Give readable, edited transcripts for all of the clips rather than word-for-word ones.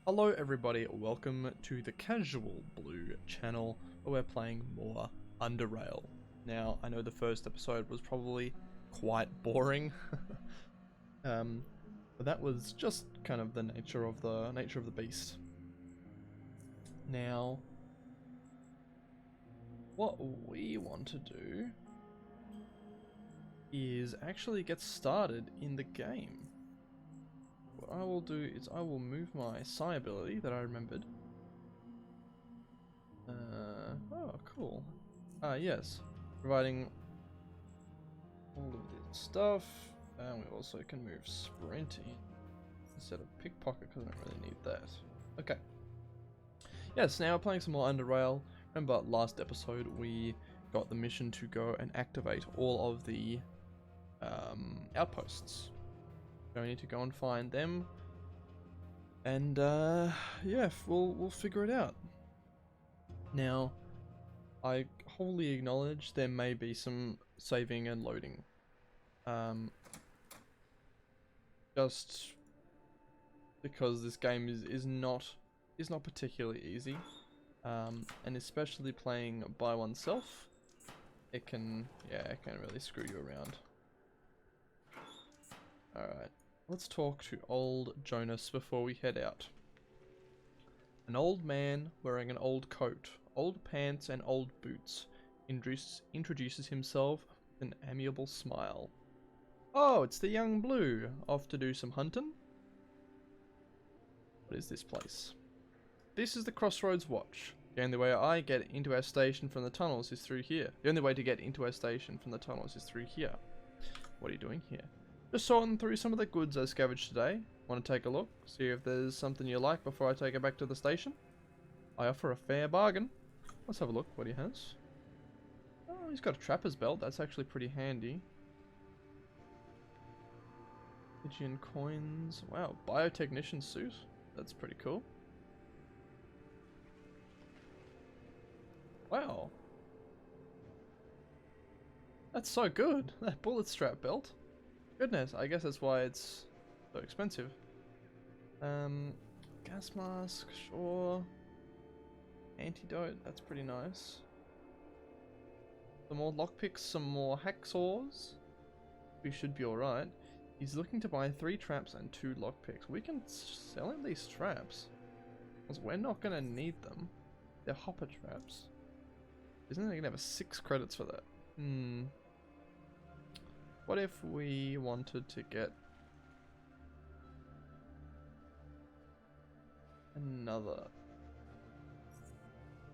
Hello everybody, welcome to the Casual Blue channel where we're playing more Underrail. Now, I know the first episode was probably quite boring, but that was just kind of the nature of the beast. Now, what we want to do is actually get started in the game. What I will do is I will move my Psi ability that I remembered. Oh, cool. Yes. Providing all of this stuff. And we also can move sprinting instead of pickpocket because I don't really need that. Okay. Yes, now we're playing some more Underrail. Remember last episode we got the mission to go and activate all of the outposts. So we need to go and find them. And yeah, we'll figure it out. Now, I wholly acknowledge there may be some saving and loading. Just because this game is not particularly easy. And especially playing by oneself, it can really screw you around. Alright, let's talk to old Jonas before we head out. An old man wearing an old coat, old pants and old boots introduces himself with an amiable smile. Oh, it's the young blue. Off to do some hunting? What is this place? This is the Crossroads Watch. The only way I get into our station from the tunnels is through here. The only way to get into our station from the tunnels is through here. What are you doing here? Just sorting through some of the goods I scavenged today. Want to take a look? See if there's something you like before I take it back to the station? I offer a fair bargain. Let's have a look what he has. Oh, he's got a trapper's belt. That's actually pretty handy. Pigeon coins. Wow, biotechnician suit. That's pretty cool. Wow. That's so good. That bullet strap belt. Goodness, I guess that's why it's so expensive. Gas mask, sure. Antidote, that's pretty nice. Some more lockpicks, some more hacksaws. We should be alright. He's looking to buy 3 traps and 2 lockpicks. We can sell him these traps, because we're not going to need them. They're hopper traps. Isn't it going to have 6 credits for that? What if we wanted to get another?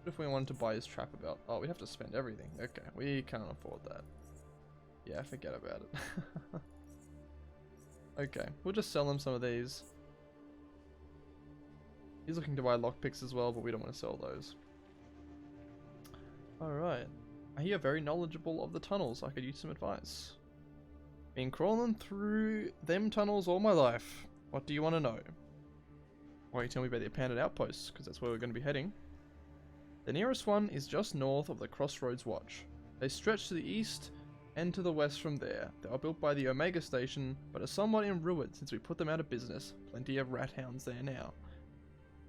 What if we wanted to buy his trap about? Oh, we'd have to spend everything. Okay, we can't afford that. Yeah, forget about it. Okay, we'll just sell him some of these. He's looking to buy lockpicks as well, but we don't want to sell those. Alright. I hear very knowledgeable of the tunnels. I could use some advice. Been crawling through them tunnels all my life. What do you want to know? Why don't you tell me about the abandoned outposts, because that's where we're going to be heading. The nearest one is just north of the Crossroads Watch. They stretch to the east and to the west from there. They are built by the Omega Station, but are somewhat in ruin since we put them out of business. Plenty of rat hounds there now.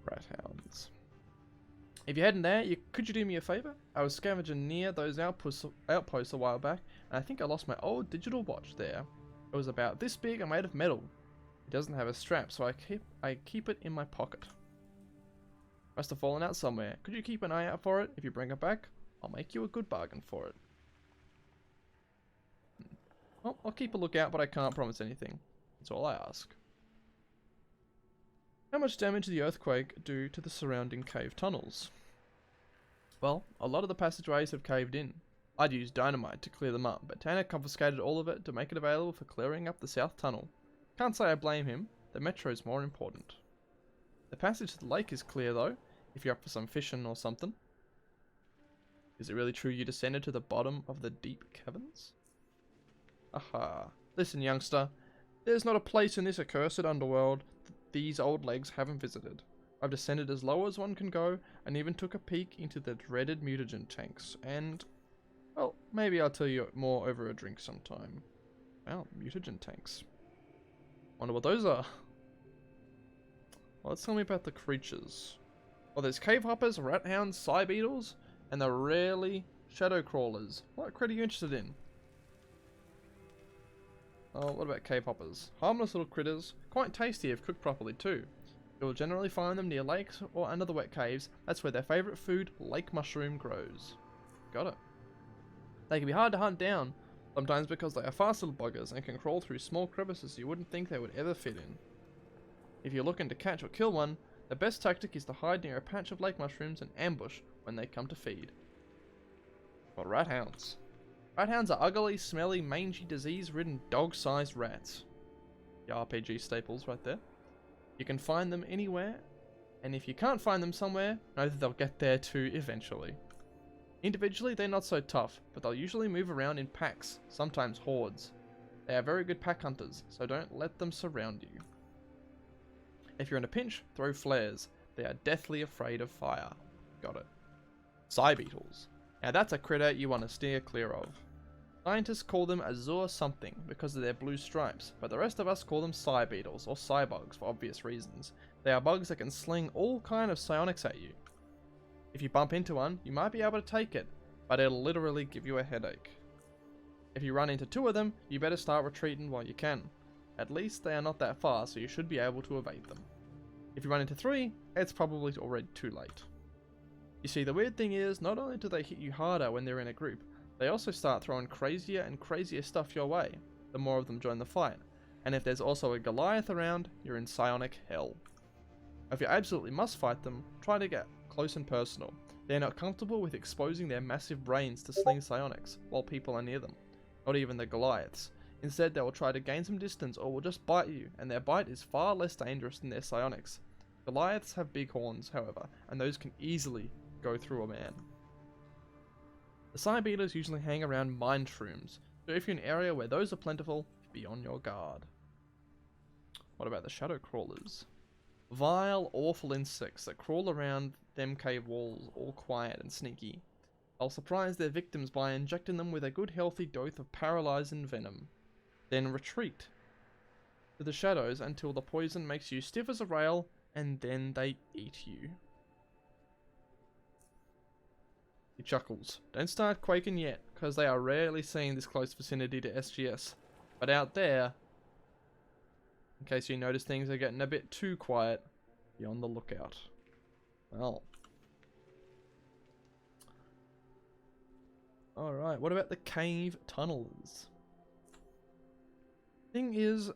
Rat hounds. If you're heading there, could you do me a favour? I was scavenging near those outposts a while back, and I think I lost my old digital watch there. It was about this big and made of metal. It doesn't have a strap, so I keep it in my pocket. Must have fallen out somewhere. Could you keep an eye out for it? If you bring it back, I'll make you a good bargain for it. Well, I'll keep a lookout, but I can't promise anything. That's all I ask. How much damage did the earthquake do to the surrounding cave tunnels? Well, a lot of the passageways have caved in. I'd used dynamite to clear them up, but Tanner confiscated all of it to make it available for clearing up the south tunnel. Can't say I blame him. The metro's more important. The passage to the lake is clear though, if you're up for some fishing or something. Is it really true you descended to the bottom of the deep caverns? Aha. Listen, youngster. There's not a place in this accursed underworld that these old legs haven't visited. I've descended as low as one can go, and even took a peek into the dreaded mutagen tanks, and... well, maybe I'll tell you more over a drink sometime. Wow, mutagen tanks. Wonder what those are. let's tell me about the creatures. Well, there's cave hoppers, rat hounds, psy beetles, and the rarely shadow crawlers. What critter are you interested in? Oh, what about cave hoppers? Harmless little critters, quite tasty if cooked properly too. You'll generally find them near lakes or under the wet caves. That's where their favourite food, lake mushroom, grows. Got it. They can be hard to hunt down, sometimes because they are fast little buggers and can crawl through small crevices you wouldn't think they would ever fit in. If you're looking to catch or kill one, the best tactic is to hide near a patch of lake mushrooms and ambush when they come to feed. Well, rat hounds. Rat hounds are ugly, smelly, mangy, disease-ridden, dog-sized rats. The RPG staples right there. You can find them anywhere, and if you can't find them somewhere, know that they'll get there too eventually. Individually, they're not so tough, but they'll usually move around in packs, sometimes hordes. They are very good pack hunters, so don't let them surround you. If you're in a pinch, throw flares. They are deathly afraid of fire. Got it. Psy beetles. Now that's a critter you want to steer clear of. Scientists call them azure something because of their blue stripes, but the rest of us call them psy beetles or psy bugs for obvious reasons. They are bugs that can sling all kind of psionics at you. If you bump into one, you might be able to take it, but it'll literally give you a headache. If you run into two of them, you better start retreating while you can. At least they are not that far, so you should be able to evade them. If you run into three, it's probably already too late. You see, the weird thing is, not only do they hit you harder when they're in a group, they also start throwing crazier and crazier stuff your way, the more of them join the fight. And if there's also a Goliath around, you're in psionic hell. If you absolutely must fight them, try to get close and personal. They're not comfortable with exposing their massive brains to sling psionics while people are near them. Not even the Goliaths. Instead, they will try to gain some distance or will just bite you, and their bite is far less dangerous than their psionics. Goliaths have big horns, however, and those can easily go through a man. The psy beetles usually hang around mine shrooms, so if you're in an area where those are plentiful, be on your guard. What about the shadow crawlers? Vile, awful insects that crawl around them cave walls, all quiet and sneaky. They'll surprise their victims by injecting them with a good healthy dose of paralyzing venom. Then retreat to the shadows until the poison makes you stiff as a rail, and then they eat you. He chuckles. Don't start quaking yet, because they are rarely seen this close vicinity to SGS. But out there, in case you notice things are getting a bit too quiet, be on the lookout. Well. Alright, what about the cave tunnels? Thing is,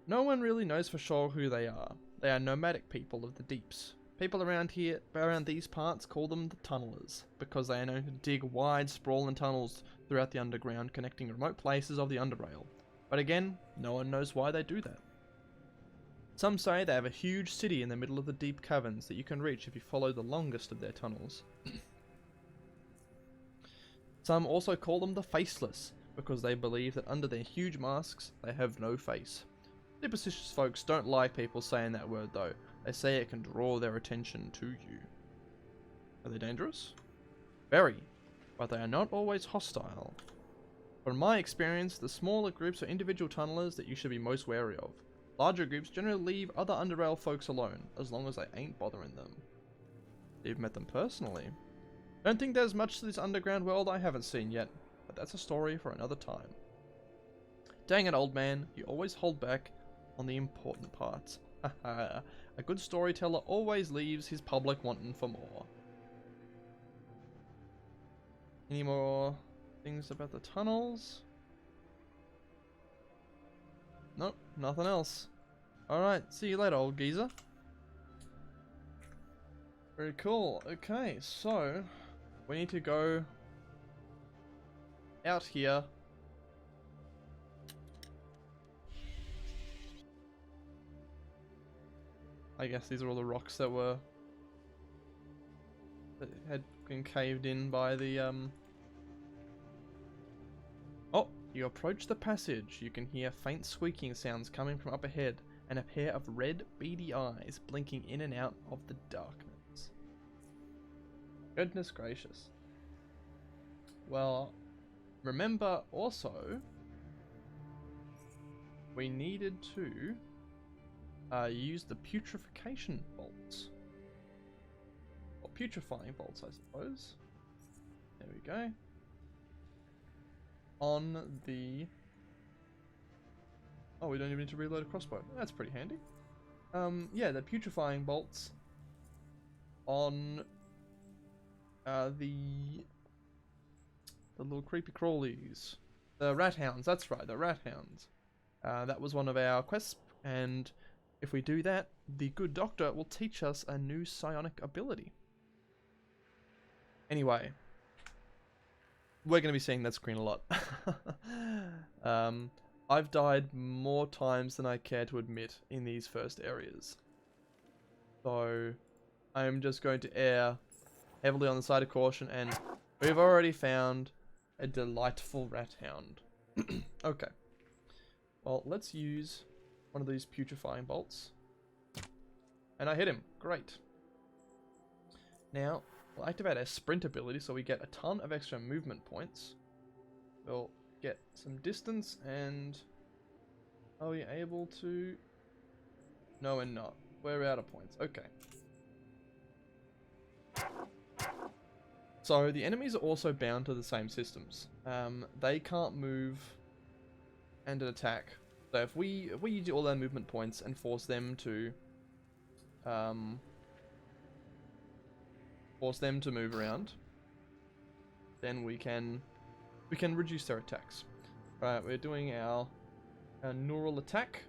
no one really knows for sure who they are. They are nomadic people of the deeps. People around here, around these parts, call them the tunnelers, because they are known to dig wide, sprawling tunnels throughout the underground, connecting remote places of the Underrail. But again, no one knows why they do that. Some say they have a huge city in the middle of the deep caverns that you can reach if you follow the longest of their tunnels. Some also call them the Faceless, because they believe that under their huge masks, they have no face. Superstitious folks don't like people saying that word though. They say it can draw their attention to you. Are they dangerous? Very, but they are not always hostile. From my experience, the smaller groups are individual tunnelers that you should be most wary of. Larger groups generally leave other Underrail folks alone, as long as they ain't bothering them. You've met them personally. Don't think there's much to this underground world I haven't seen yet, but that's a story for another time. Dang it, old man, you always hold back on the important parts. Haha, a good storyteller always leaves his public wanting for more. Any more things about the tunnels? Nope, nothing else. Alright, see you later, old geezer. Very cool. Okay, so we need to go out here. I guess these are all the rocks that had been caved in by the Oh, you approach the passage. You can hear faint squeaking sounds coming from up ahead, and a pair of red, beady eyes blinking in and out of the darkness. Goodness gracious. Well, remember also, we needed to use the putrefaction bolts. Or putrefying bolts, I suppose. There we go. On the... Oh, we don't even need to reload a crossbow. That's pretty handy. Yeah, the putrefying bolts on the little creepy crawlies. The rat hounds, that's right, the rat hounds. That was one of our quests, and if we do that, the good doctor will teach us a new psionic ability. Anyway, we're going to be seeing that screen a lot. I've died more times than I care to admit in these first areas. So, I'm just going to err heavily on the side of caution, and we've already found a delightful rat hound. Okay. Well, let's use one of these putrefying bolts. And I hit him. Great. Now, we'll activate our sprint ability so we get a ton of extra movement points. We'll get some distance, and are we able to... No, we're not. We're out of points. Okay. So the enemies are also bound to the same systems. They can't move and attack. So if we use all their movement points and force them to move around, then we can reduce their attacks. Right, we're doing our neural attack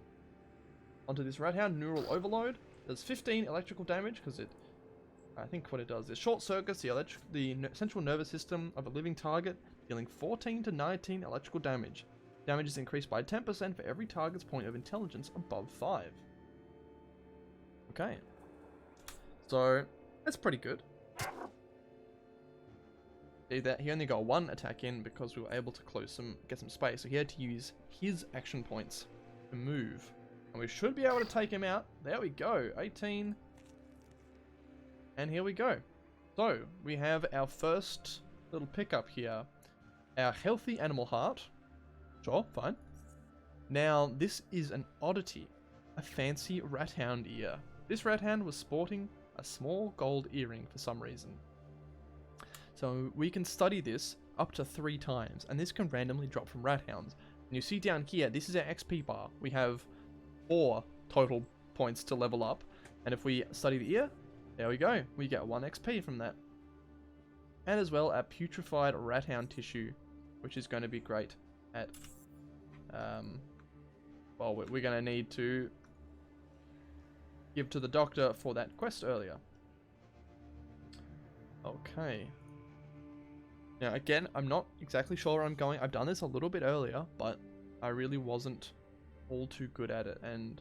onto this rat hound. Neural overload. Does 15 electrical damage because it. I think what it does is short circuits the central nervous system of a living target, dealing 14 to 19 electrical damage. Damage is increased by 10% for every target's point of intelligence above 5. Okay. So, that's pretty good. See that he only got one attack in because we were able to get some space. So he had to use his action points to move. And we should be able to take him out. There we go. 18. And here we go. So, we have our first little pickup here. Our healthy animal heart. Sure, fine. Now, this is an oddity. A fancy rat hound ear. This rat hound was sporting a small gold earring for some reason. So, we can study this up to 3 times. And this can randomly drop from rat hounds. And you see down here, this is our XP bar. We have 4 total points to level up. And if we study the ear, there we go. We get 1 XP from that. And as well, our putrefied rat hound tissue, which is going to be great at... well, we're going to need to give to the doctor for that quest earlier. Okay. Now, again, I'm not exactly sure where I'm going. I've done this a little bit earlier, but I really wasn't all too good at it. And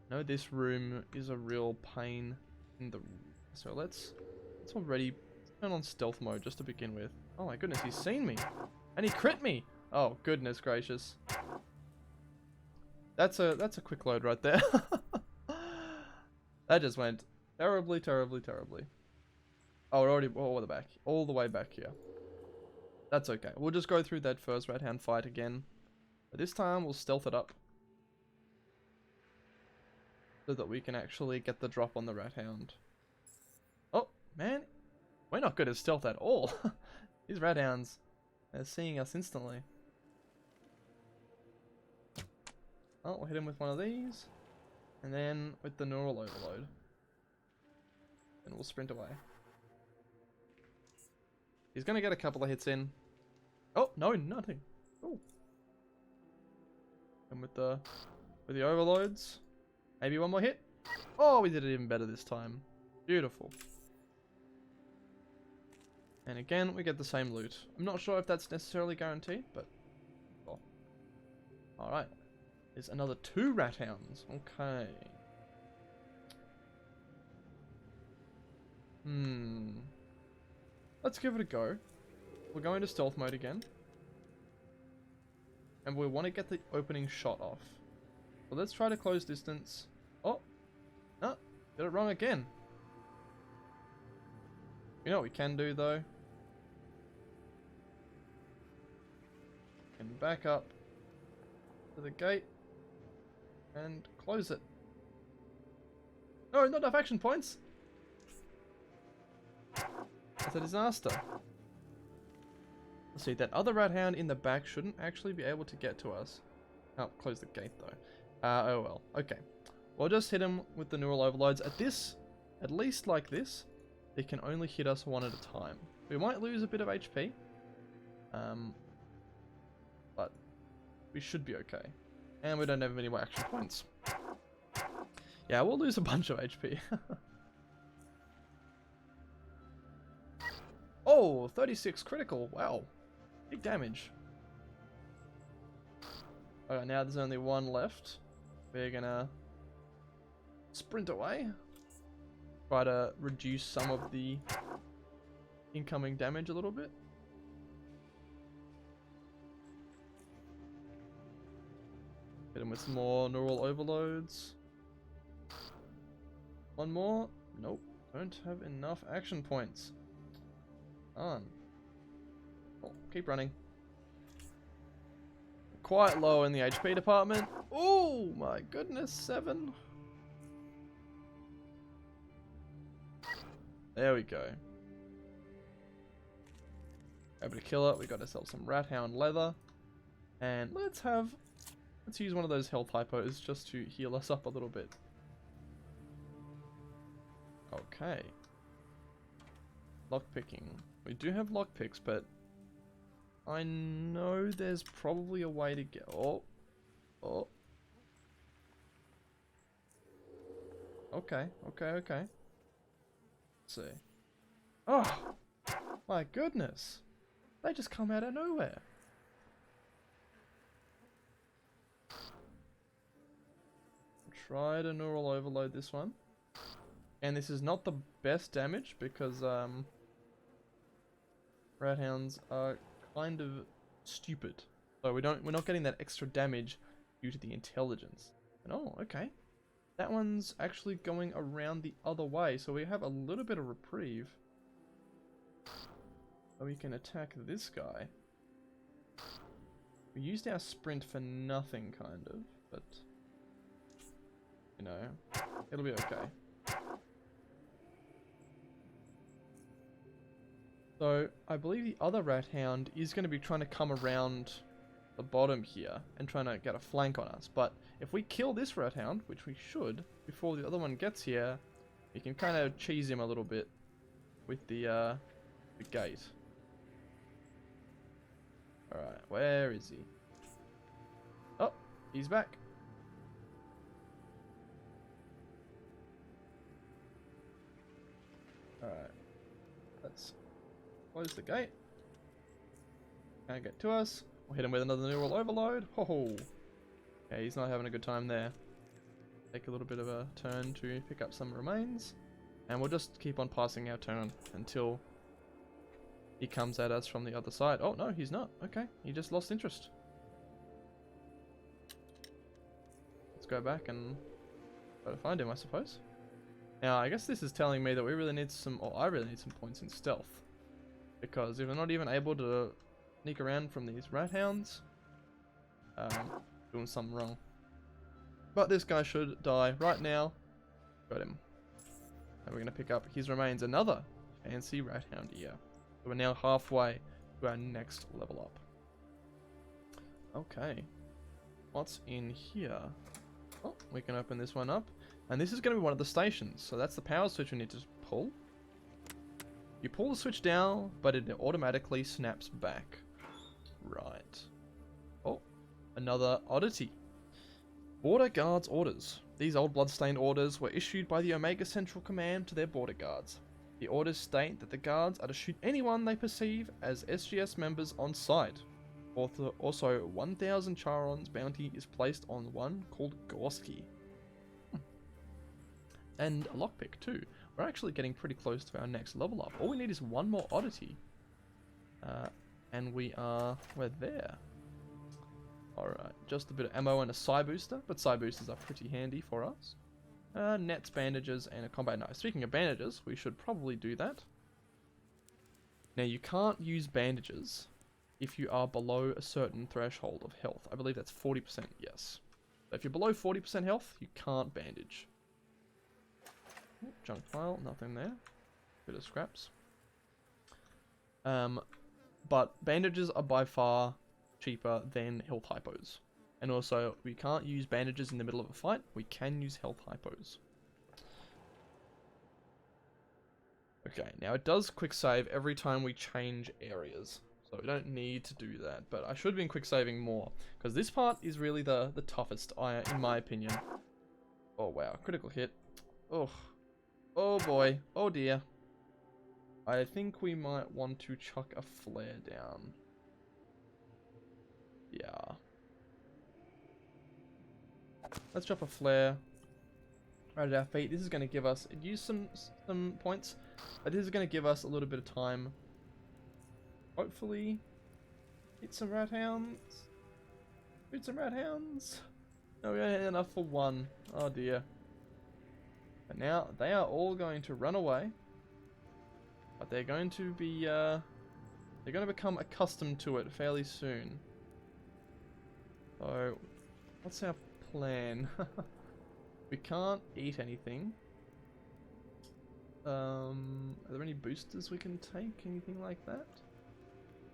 I know this room is a real pain in the... So let's already turn on stealth mode just to begin with. Oh my goodness, he's seen me. And he crit me. Oh, goodness gracious. That's a quick load right there. That just went terribly, terribly, terribly. Oh, we're already all the way back here. That's okay. We'll just go through that first rat hound fight again. But this time we'll stealth it up. So that we can actually get the drop on the rat hound. Oh, man. We're not good at stealth at all. These rat hounds are seeing us instantly. Oh, we'll hit him with one of these. And then with the neural overload. And we'll sprint away. He's going to get a couple of hits in. Oh, no, nothing. Oh. And with the overloads, maybe one more hit. Oh, we did it even better this time. Beautiful. And again, we get the same loot. I'm not sure if that's necessarily guaranteed, but... Oh. Alright. There's another 2 rat hounds. Okay. Let's give it a go. We're going to stealth mode again. And we want to get the opening shot off. So let's try to close distance. Oh! No! Did it wrong again. You know what we can do though? We can back up to the gate and close it. No, not enough action points. That's a disaster. Let's see, that other rat hound in the back shouldn't actually be able to get to us. Oh, close the gate though. Oh well. Okay. We'll just hit him with the neural overloads. At least like this, it can only hit us one at a time. We might lose a bit of HP. But we should be okay. And we don't have any more action points. Yeah, we'll lose a bunch of HP. Oh, 36 critical. Wow. Big damage. Alright, now there's only one left. We're gonna sprint away. Try to reduce some of the incoming damage a little bit. Hit him with some more neural overloads. One more. Nope. Don't have enough action points. On. Oh, keep running. Quite low in the HP department. Oh my goodness, 7. There we go. Able to kill it. We got ourselves some rat hound leather. And let's use one of those health hypos just to heal us up a little bit. Okay. Lockpicking. We do have lockpicks, but I know there's probably a way to get... Oh. Okay. Let's see. Oh! My goodness! They just come out of nowhere. Try to neural overload this one. And this is not the best damage because rat hounds are kind of stupid. So we're not getting that extra damage due to the intelligence. And oh, okay. That one's actually going around the other way, so we have a little bit of reprieve. So we can attack this guy. We used our sprint for nothing, kind of, but you know, it'll be okay. So, I believe the other rat hound is going to be trying to come around the bottom here and trying to get a flank on us. But if we kill this rat hound, which we should, before the other one gets here, we can kind of cheese him a little bit with the gate. Alright, where is he? Oh, he's back. Alright, let's close the gate. Can't get to us. We'll hit him with another neural overload. Ho! Yeah, he's not having a good time there. Take a little bit of a turn to pick up some remains. And we'll just keep on passing our turn until he comes at us from the other side. Oh, no, he's not. Okay, he just lost interest. Let's go back and try to find him, I suppose. Now, I guess this is telling me that we really need some, or I really need some points in stealth. Because if we're not even able to sneak around from these rat hounds, doing something wrong. But this guy should die right now. Got him. And we're going to pick up his remains, another fancy rat hound ear. So we're now halfway to our next level up. Okay. What's in here? Oh, we can open this one up. And this is going to be one of the stations. So that's the power switch we need to pull. You pull the switch down, but it automatically snaps back. Right. Oh, another oddity. Border Guards Orders. These old bloodstained orders were issued by the Omega Central Command to their border guards. The orders state that the guards are to shoot anyone they perceive as SGS members on sight. Also, 1,000 Charon's bounty is placed on one called Gorski. And a lockpick too. We're actually getting pretty close to our next level up. All we need is one more oddity. And we're there. Alright, just a bit of ammo and a psi booster, but psi boosters are pretty handy for us. Nets, bandages, and a combat knife. Speaking of bandages, we should probably do that. Now, you can't use bandages if you are below a certain threshold of health. I believe that's 40%, yes. So if you're below 40% health, you can't bandage. junk pile, nothing there. Bit of scraps. But bandages are by far cheaper than health hypos. And also, we can't use bandages in the middle of a fight. We can use health hypos. Okay, now it does quick save every time we change areas. So we don't need to do that. But I should have been quick saving more. Because this part is really the toughest, in my opinion. Oh wow, critical hit. Oh. Oh boy. Oh dear. I think we might want to chuck a flare down. Yeah. Let's drop a flare right at our feet. This is going to give us, it used some points, but this is going to give us a little bit of time. Hopefully, hit some rat hounds. Hit some rat hounds. No, we only had enough for one. Oh dear. But now they are all going to run away. But they're going to be, they're going to become accustomed to it fairly soon. So, what's our plan? We can't eat anything. Are there any boosters we can take? Anything like that?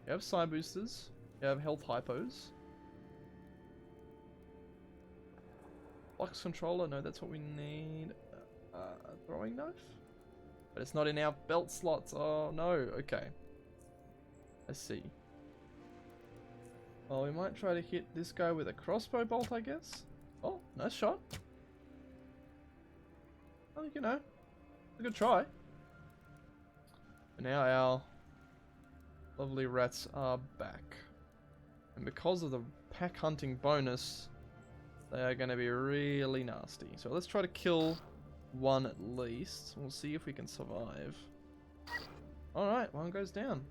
We have side boosters. We have health hypos. Flux controller, no, that's what we need. A throwing knife? But it's not in our belt slots. Oh no, okay. I see. Well, we might try to hit this guy with a crossbow bolt, I guess. Oh, nice shot. Oh, you know, a good try. And now our lovely rats are back. And because of the pack hunting bonus, they are going to be really nasty. So let's try to kill one at least. We'll see if we can survive. Alright, one goes down.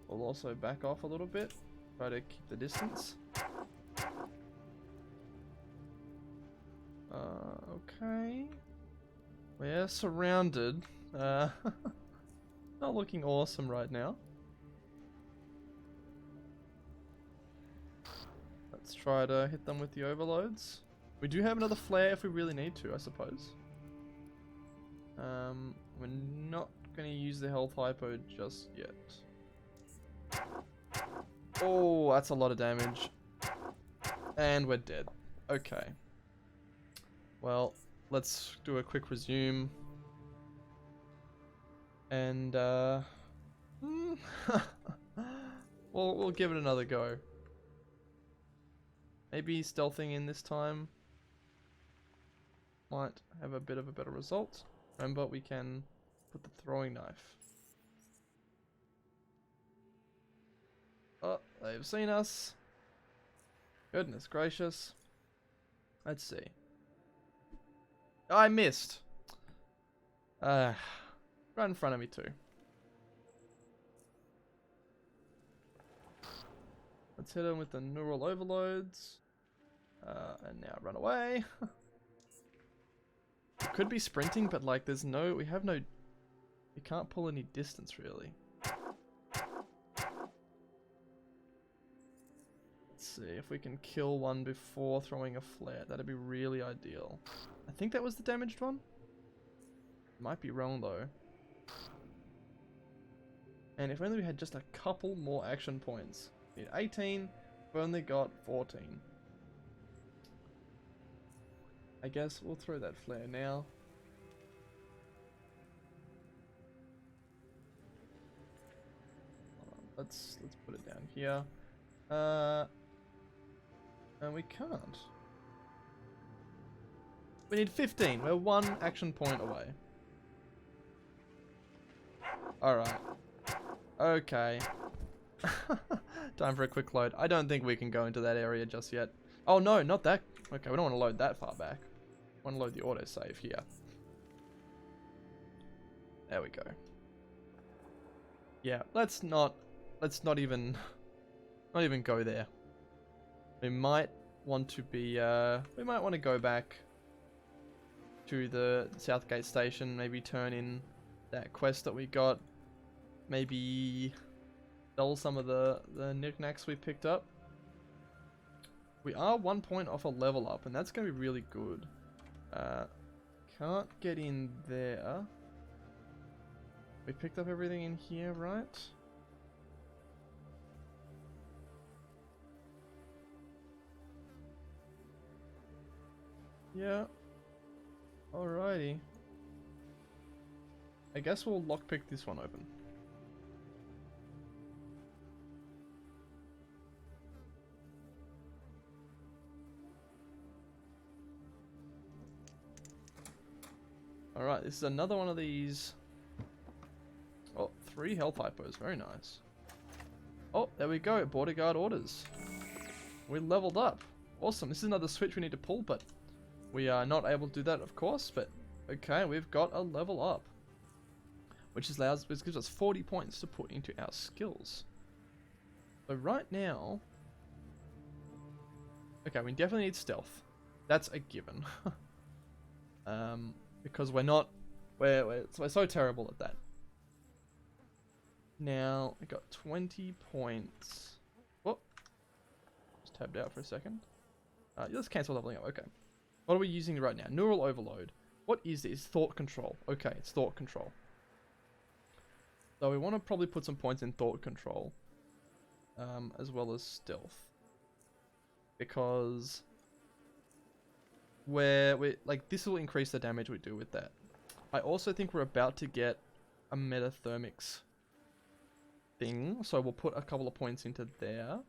We'll also back off a little bit. Try to keep the distance. Okay. We're surrounded. Not looking awesome right now. Let's try to hit them with the overloads. We do have another flare if we really need to, I suppose. We're not going to use the health hypo just yet. Oh, that's a lot of damage. And we're dead. Okay. Well, let's do a quick resume. And, we'll give it another go. Maybe stealthing in this time might have a bit of a better result. Remember, we can put the throwing knife. Oh, they've seen us. Goodness gracious. Let's see. I missed. Right in front of me too. Let's hit him with the neural overloads. And now run away. Could be sprinting, but like there's no, we can't pull any distance really. Let's see if we can kill one before throwing a flare. That'd be really ideal. I think that was the damaged one. Might be wrong though. And if only we had just a couple more action points. We need 18, we've only got 14. I guess we'll throw that flare now. Let's put it down here. And we can't. We need 15. We're one action point away. Alright. Okay. Time for a quick load. I don't think we can go into that area just yet. Oh no, not that. Okay, we don't want to load that far back. I want to load the autosave here. There we go. Yeah, let's not even go there. We might want to be we might want to go back to the Southgate station, maybe turn in that quest that we got. Maybe sell some of the knickknacks we picked up. We are 1 point off a level up, and that's going to be really good. can't get in there. We picked up everything in here, right? Yeah. Alrighty. I guess we'll lockpick this one open. Alright, this is another one of these. Oh, 3 health hypos. Very nice. Oh, there we go. Bodyguard orders. We leveled up. Awesome. This is another switch we need to pull, but we are not able to do that, of course. But okay, we've got a level up, which gives us 40 points to put into our skills. So right now, okay, we definitely need stealth. That's a given. Because we're so terrible at that. Now we got 20 points. Whoop. Just tabbed out for a second. Let's cancel leveling up. Okay. What are we using right now? Neural overload. What is this? Thought control. Okay, it's thought control. So we want to probably put some points in thought control, as well as stealth, because we like this will increase the damage we do with that. I also think we're about to get a metathermics thing, so we'll put a couple of points into there.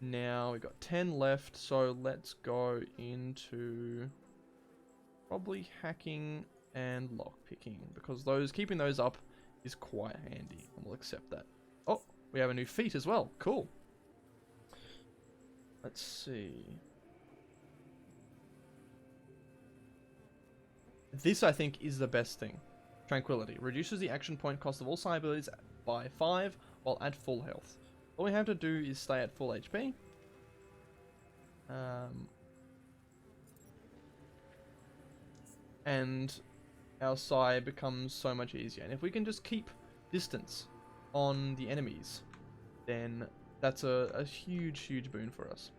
Now we've got 10 left, so let's go into probably hacking and lockpicking, because keeping those up is quite handy, and we'll accept that. Oh, we have a new feat as well. Cool. Let's see. This, I think, is the best thing. Tranquility. Reduces the action point cost of all side abilities by 5 while at full health. All we have to do is stay at full HP. And our Psi becomes so much easier. And if we can just keep distance on the enemies, then that's a huge, huge boon for us.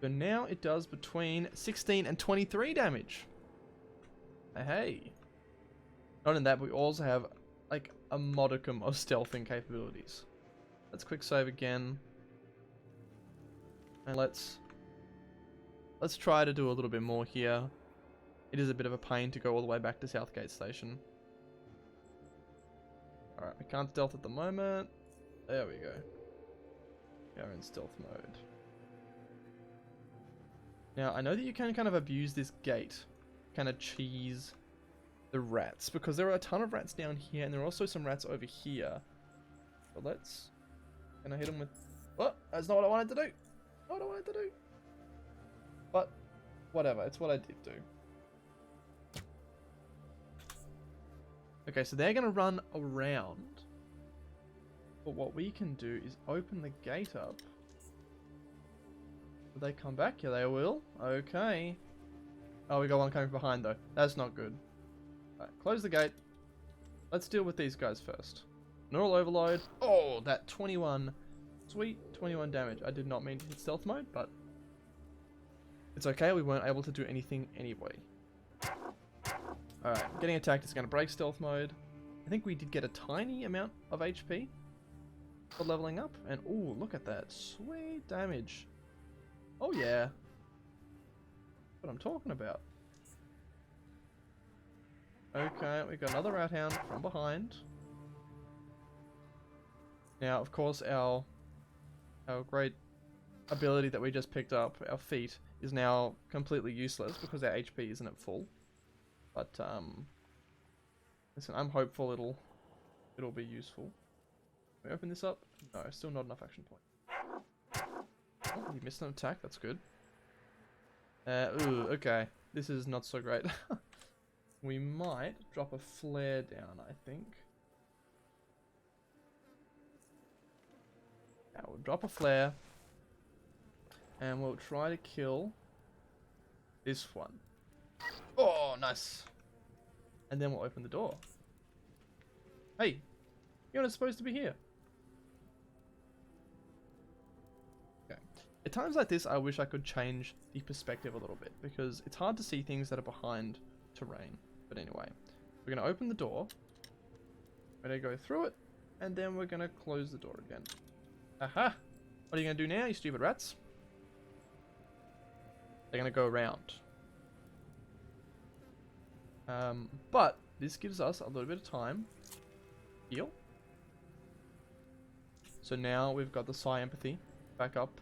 So now it does between 16 and 23 damage. Hey. Not in that, but we also have like a modicum of stealthing capabilities. Let's quick save again. And let's try to do a little bit more here. It is a bit of a pain to go all the way back to Southgate Station. Alright, we can't stealth at the moment. There we go. We are in stealth mode. Now, I know that you can kind of abuse this gate. Kind of cheese the rats, because there are a ton of rats down here, and there are also some rats over here. So let's... Can I hit them with... Oh, that's not what I wanted to do. Not what I wanted to do. But, whatever. It's what I did do. Okay, so they're going to run around. But what we can do is open the gate up. Will they come back? Yeah, they will. Okay. Oh, we got one coming behind, though. That's not good. Alright, close the gate. Let's deal with these guys first. Neural overload. Oh, that 21. Sweet 21 damage. I did not mean to hit stealth mode, but it's okay. We weren't able to do anything anyway. Alright, getting attacked is going to break stealth mode. I think we did get a tiny amount of HP for leveling up. And ooh, look at that. Sweet damage. Oh yeah. That's what I'm talking about. Okay, we got another rat hound from behind. Now, of course, our great ability that we just picked up, our feat, is now completely useless because our HP isn't at full. But listen, I'm hopeful it'll be useful. Can we open this up? No, still not enough action point. Oh, you missed an attack. That's good. Ooh, okay. This is not so great. We might drop a flare down, I think. Now we'll drop a flare. And we'll try to kill this one. Oh, nice. And then we'll open the door. Hey, you're not supposed to be here. Okay. At times like this, I wish I could change the perspective a little bit, because it's hard to see things that are behind terrain. But anyway, we're going to open the door. We're going to go through it. And then we're going to close the door again. Aha! What are you going to do now, you stupid rats? They're going to go around. But this gives us a little bit of time. Heal. So now we've got the Psi Empathy back up.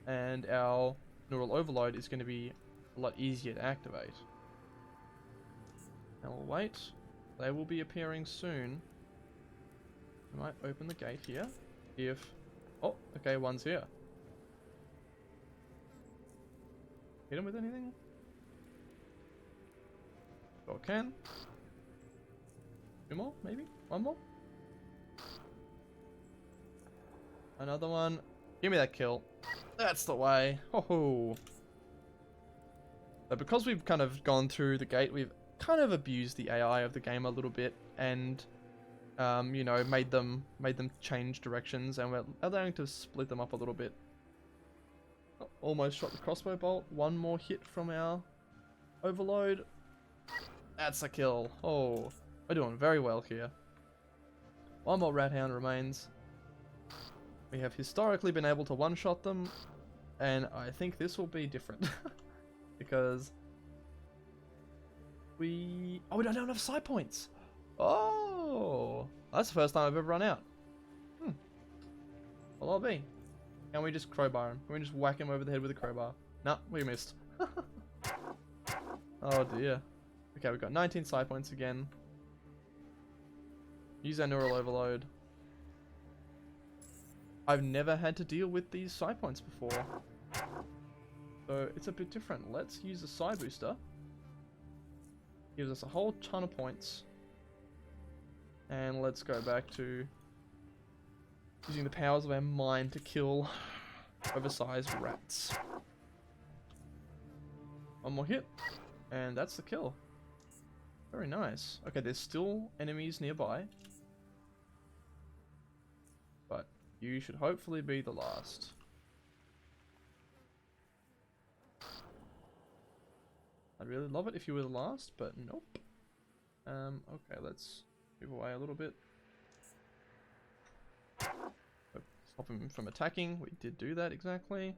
And our Neural Overload is going to be a lot easier to activate. Now we'll wait. They will be appearing soon. I might open the gate here. If... Oh, okay, one's here. Hit him with anything? Sure can. Two more, maybe? One more? Another one. Give me that kill. That's the way. Ho ho. But because we've kind of gone through the gate, we've kind of abused the AI of the game a little bit, and you know, made them change directions, and we're allowing to split them up a little bit. Almost shot the crossbow bolt. One more hit from our overload. That's a kill. Oh, we're doing very well here. One more rat hound remains. We have historically been able to one-shot them, and I think this will be different. Because we don't have enough side points. Oh, that's the first time I've ever run out. Well, I'll be. Can we just crowbar him? Can we just whack him over the head with a crowbar? No, we missed. Oh dear. Okay, we've got 19 side points again. Use our Neural Overload. I've never had to deal with these side points before, so it's a bit different. Let's use a Psi Booster. Gives us a whole ton of points. And let's go back to using the powers of our mind to kill oversized rats. One more hit, and that's the kill. Very nice. Okay, there's still enemies nearby, but you should hopefully be the last. I'd really love it if you were the last, but nope. Okay, let's move away a little bit. Stop him from attacking. We did do that exactly.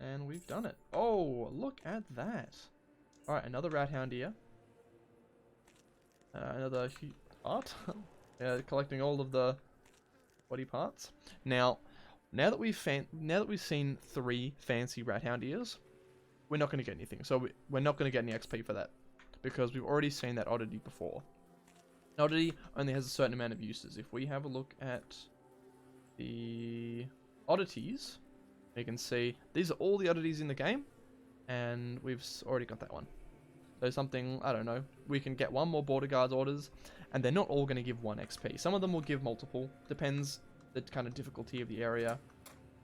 And we've done it. Oh, look at that. Alright, another rat hound here. Another heart. Yeah, collecting all of the body parts. Now that we've seen 3 fancy rat hound ears, we're not going to get anything. So we're not going to get any XP for that, because we've already seen that oddity before. Oddity only has a certain amount of uses. If we have a look at the oddities, you can see these are all the oddities in the game, and we've already got that one. So something, I don't know, we can get one more border guards orders, and they're not all going to give 1 XP. Some of them will give multiple, depends the kind of difficulty of the area,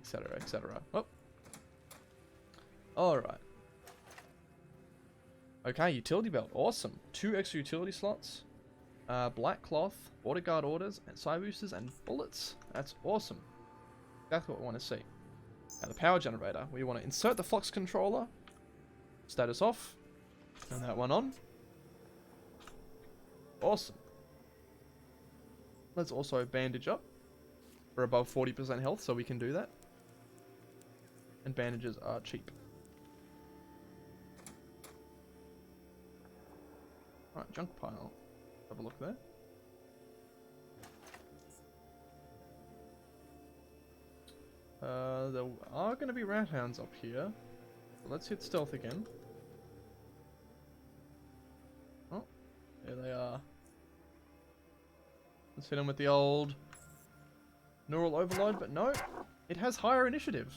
etc, etc. Oh. Alright. Okay, utility belt, awesome. 2 extra utility slots, black cloth, border guard orders, and Psi boosters, and bullets. That's awesome. That's what we want to see. Now the power generator, we want to insert the flux controller, status off, turn that one on. Awesome. Let's also bandage up. We're above 40% health, so we can do that. And bandages are cheap. Alright, junk pile. Have a look there. There are going to be rat hounds up here. So let's hit stealth again. Oh, there they are. Let's hit them with the old Neural Overload, but no, it has higher initiative.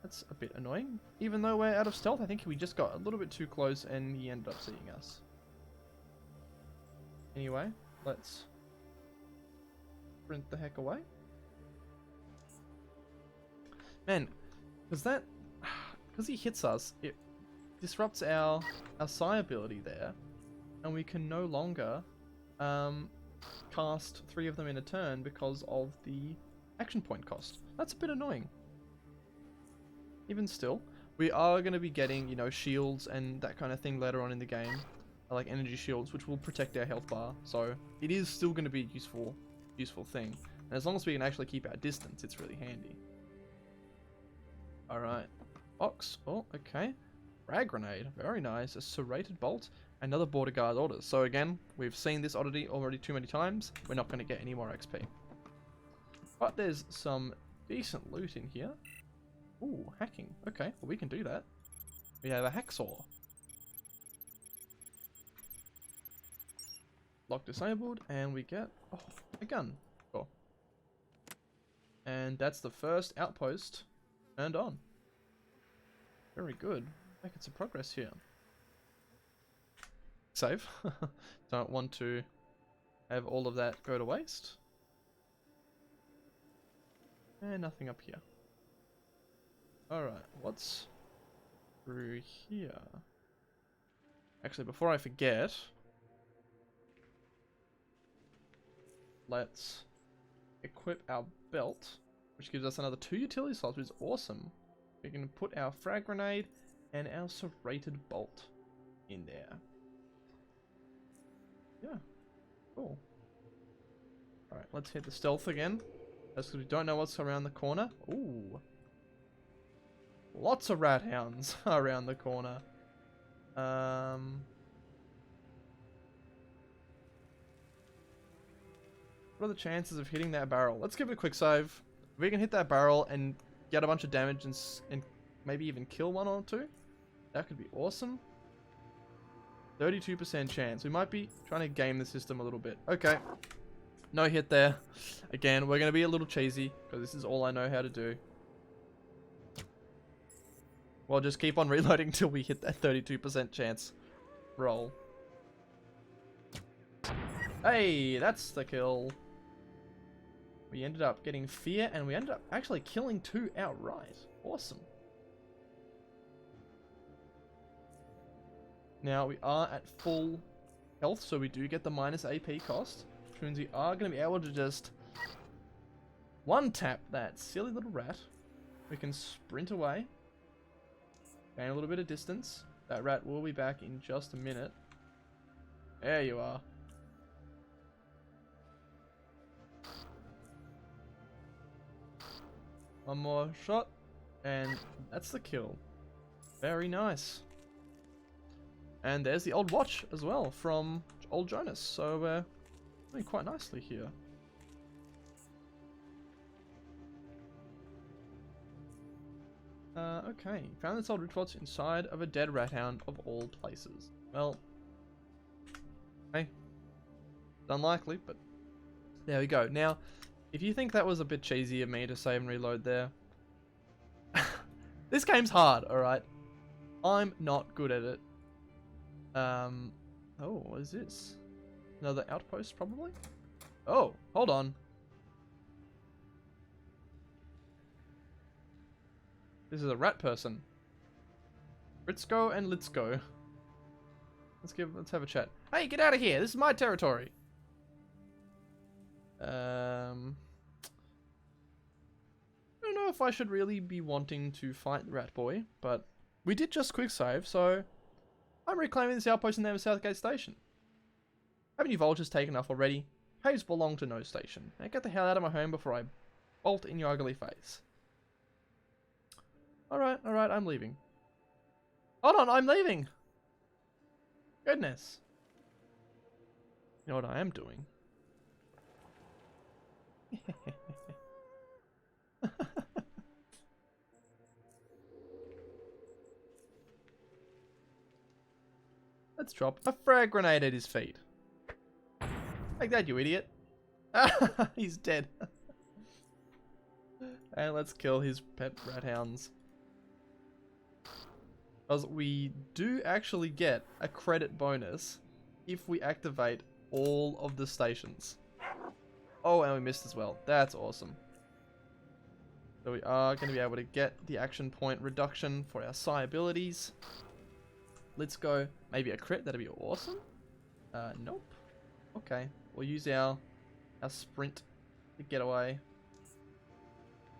That's a bit annoying. Even though we're out of stealth, I think we just got a little bit too close and he ended up seeing us. Anyway, let's sprint the heck away. Man, because he hits us, it disrupts our Psi ability there, and we can no longer cast 3 of them in a turn because of the action point cost. That's a bit annoying. Even still, We are going to be getting, you know, shields and that kind of thing later on in the game. Like energy shields, which will protect our health bar. So it is still going to be a useful thing. And as long as we can actually keep our distance, it's really handy. Alright. Box. Oh, okay. Frag grenade. Very nice. A serrated bolt. Another border guard orders. So again, we've seen this oddity already too many times. We're not going to get any more XP. But there's some decent loot in here. Ooh, hacking. Okay, well we can do that. We have a hacksaw. Lock disabled, and we get a gun. Cool. And that's the first outpost turned on. Very good. Making some progress here. Save. Don't want to have all of that go to waste. And nothing up here. Alright, what's through here? Actually, before I forget, let's equip our belt, which gives us another 2 utility slots, which is awesome. We can put our frag grenade and our serrated bolt in there. Yeah, cool. Alright, let's hit the stealth again. That's because we don't know what's around the corner. Ooh. Lots of rat hounds around the corner. What are the chances of hitting that barrel? Let's give it a quick save. If we can hit that barrel and get a bunch of damage and maybe even kill one or two, that could be awesome. 32% chance. We might be trying to game the system a little bit. Okay. No hit there. Again, we're going to be a little cheesy because this is all I know how to do. Well, just keep on reloading till we hit that 32% chance roll. Hey, that's the kill. We ended up getting fear, and we ended up actually killing 2 outright. Awesome. Now, we are at full health, so we do get the minus AP cost, which means we are going to be able to just one-tap that silly little rat. We can sprint away. Gain a little bit of distance. That rat will be back in just a minute. There you are. One more shot, and that's the kill. Very nice. And there's the old watch as well from old Jonas. So we're doing quite nicely here. Okay, found this old watch inside of a dead rat hound of all places. Well, hey, it's unlikely, but there we go. Now, if you think that was a bit cheesy of me to save and reload there, this game's hard, alright? I'm not good at it. Oh, what is this? Another outpost, probably? Oh, hold on. This is a rat person. Ritzko and Litzko. Let's have a chat. Hey, get out of here! This is my territory. I don't know if I should really be wanting to fight the rat boy, but we did just quick save, so I'm reclaiming this outpost in the name of Southgate Station. Haven't you vultures taken off already? Caves belong to no station. Now get the hell out of my home before I bolt in your ugly face. Alright, I'm leaving. Hold on, I'm leaving! Goodness. You know what I am doing? Let's drop a frag grenade at his feet. Like that, you idiot. He's dead. And let's kill his pet rat hounds. Because we do actually get a credit bonus if we activate all of the stations. Oh, and we missed as well. That's awesome. So we are going to be able to get the action point reduction for our psi abilities. Let's go. Maybe a crit. That'd be awesome. Nope. Okay. We'll use our sprint to get away.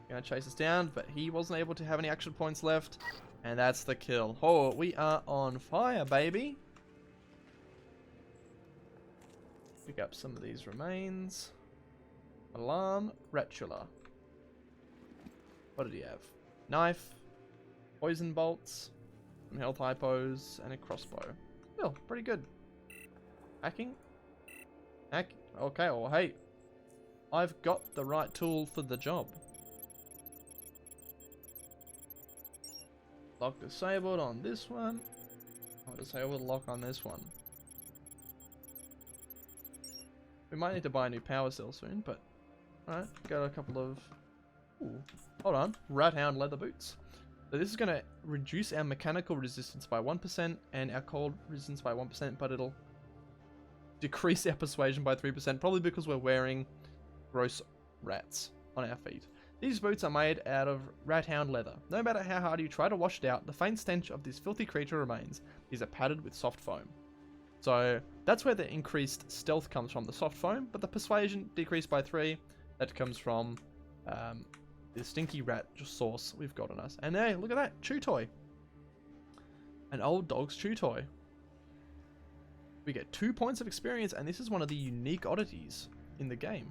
Gonna chase us down, but he wasn't able to have any action points left. And that's the kill. Oh, we are on fire, baby. Pick up some of these remains. Alarm, Ratula. What did he have? Knife, poison bolts, some health hypos, and a crossbow. Still, pretty good. Hacking? Hack? Okay, well, hey. I've got the right tool for the job. Lock disabled on this one. I'll disable the lock on this one. We might need to buy a new power cell soon, but... Alright, got a couple of... Ooh, hold on. Rat Hound leather boots. So this is going to reduce our mechanical resistance by 1% and our cold resistance by 1%, but it'll decrease our persuasion by 3%, probably because we're wearing gross rats on our feet. These boots are made out of rat hound leather. No matter how hard you try to wash it out, the faint stench of this filthy creature remains. These are padded with soft foam. So that's where the increased stealth comes from, the soft foam, but the persuasion decreased by 3. That comes from the stinky rat sauce we've got on us. And hey, look at that, chew toy. An old dog's chew toy. We get 2 points of experience, and this is one of the unique oddities in the game.